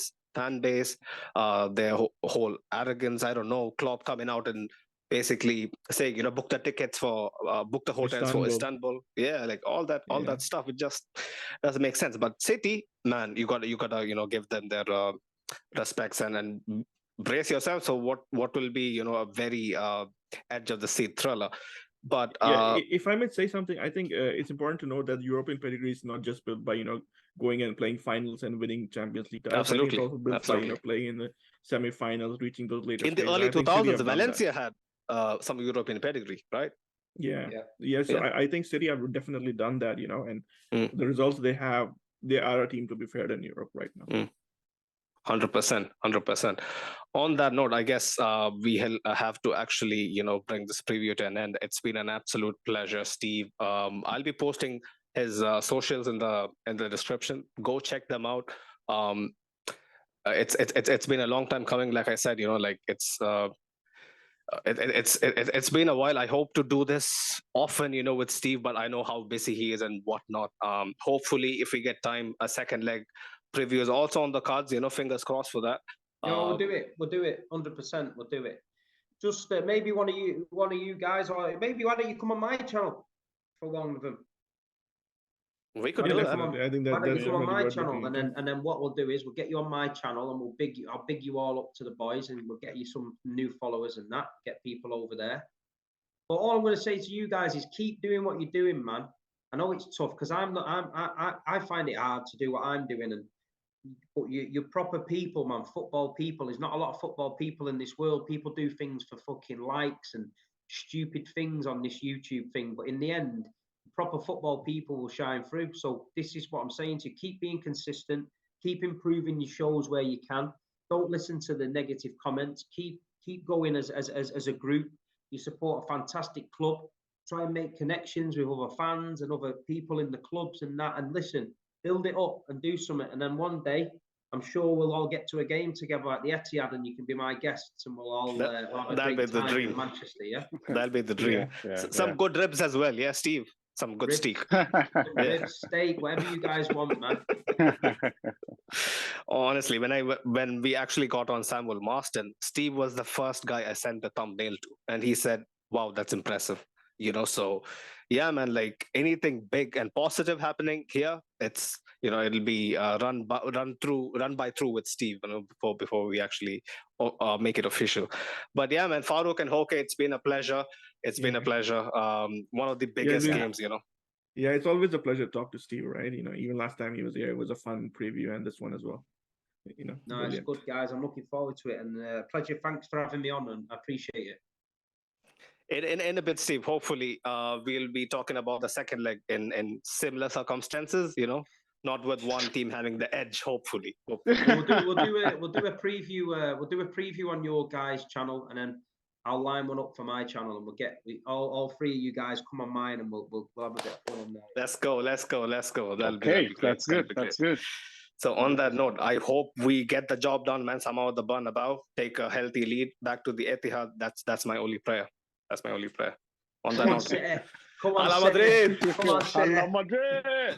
base, their whole arrogance. I don't know. Klopp coming out and basically saying, book the tickets for, book the hotels for Istanbul. Yeah, like all that stuff. It just doesn't make sense. But City, man, you gotta, give them their respects and brace yourself. So what will be, a very edge of the seat thriller. But if I may say something, I think it's important to note that European pedigree is not just built by going and playing finals and winning Champions League titles. Absolutely, I think it's also built by playing in the semi-finals, reaching those later. In the early 2000s, Valencia had some European pedigree, right? Yeah. So I think City have definitely done that, and the results they have, they are a team to be fair in Europe right now. 100%. On that note, I guess we have to actually, bring this preview to an end. It's been an absolute pleasure, Steve. I'll be posting his socials in the description. Go check them out. It's been a long time coming. Like I said, it's been a while. I hope to do this often, with Steve, but I know how busy he is and whatnot. Hopefully, if we get time, a second leg preview is also on the cards. Fingers crossed for that. No, we'll do it. 100%. We'll do it. Just maybe one of you guys, or maybe why don't you come on my channel for one of them? We could do that. I think why don't you come on my channel, and then what we'll do is we'll get you on my channel, and I'll big you all up to the boys, and we'll get you some new followers and that, get people over there. But all I'm going to say to you guys is keep doing what you're doing, man. I know it's tough because I find it hard to do what I'm doing, but you're proper people, man. Football people. There's not a lot of football people in this world. People do things for fucking likes and stupid things on this YouTube thing, but in the end, proper football people will shine through. So this is what I'm saying to you. Keep being consistent. Keep improving your shows where you can. Don't listen to the negative comments. Keep going as a group. You support a fantastic club. Try and make connections with other fans and other people in the clubs and that. And listen, build it up and do something. And then one day, I'm sure we'll all get to a game together at the Etihad, and you can be my guests, and we'll all have a great time in Manchester. Yeah, that'll be the dream. Some good ribs as well. Yeah, Steve. Some good steak. Ribs, steak, whatever you guys want, man. Honestly, when we actually got on Samuel Marston, Steve was the first guy I sent the thumbnail to, and he said, "Wow, that's impressive." So yeah, man, like anything big and positive happening here, it's it'll be run by through with Steve, before we actually make it official. But yeah, man, Farouk and Hoke, it's been a pleasure. It's been a pleasure. One of the biggest games, Yeah, it's always a pleasure to talk to Steve, right? Even last time he was here, it was a fun preview, and this one as well. No, brilliant. It's good, guys. I'm looking forward to it, and pleasure. Thanks for having me on, and I appreciate it. In a bit, Steve, hopefully we'll be talking about the second leg in similar circumstances, not with one team having the edge, hopefully. We'll do a preview. We'll do a preview on your guys' channel, and then I'll line one up for my channel, and we'll get all three of you guys come on mine, and we'll have a bit of fun on there. Let's go. That'll be great. That's good. So on that note, I hope we get the job done, man. Somehow the bun above, take a healthy lead back to the Etihad. That's my only prayer. That's my only prayer. On that note, come on, Ala Madrid. Come on, Ala Madrid.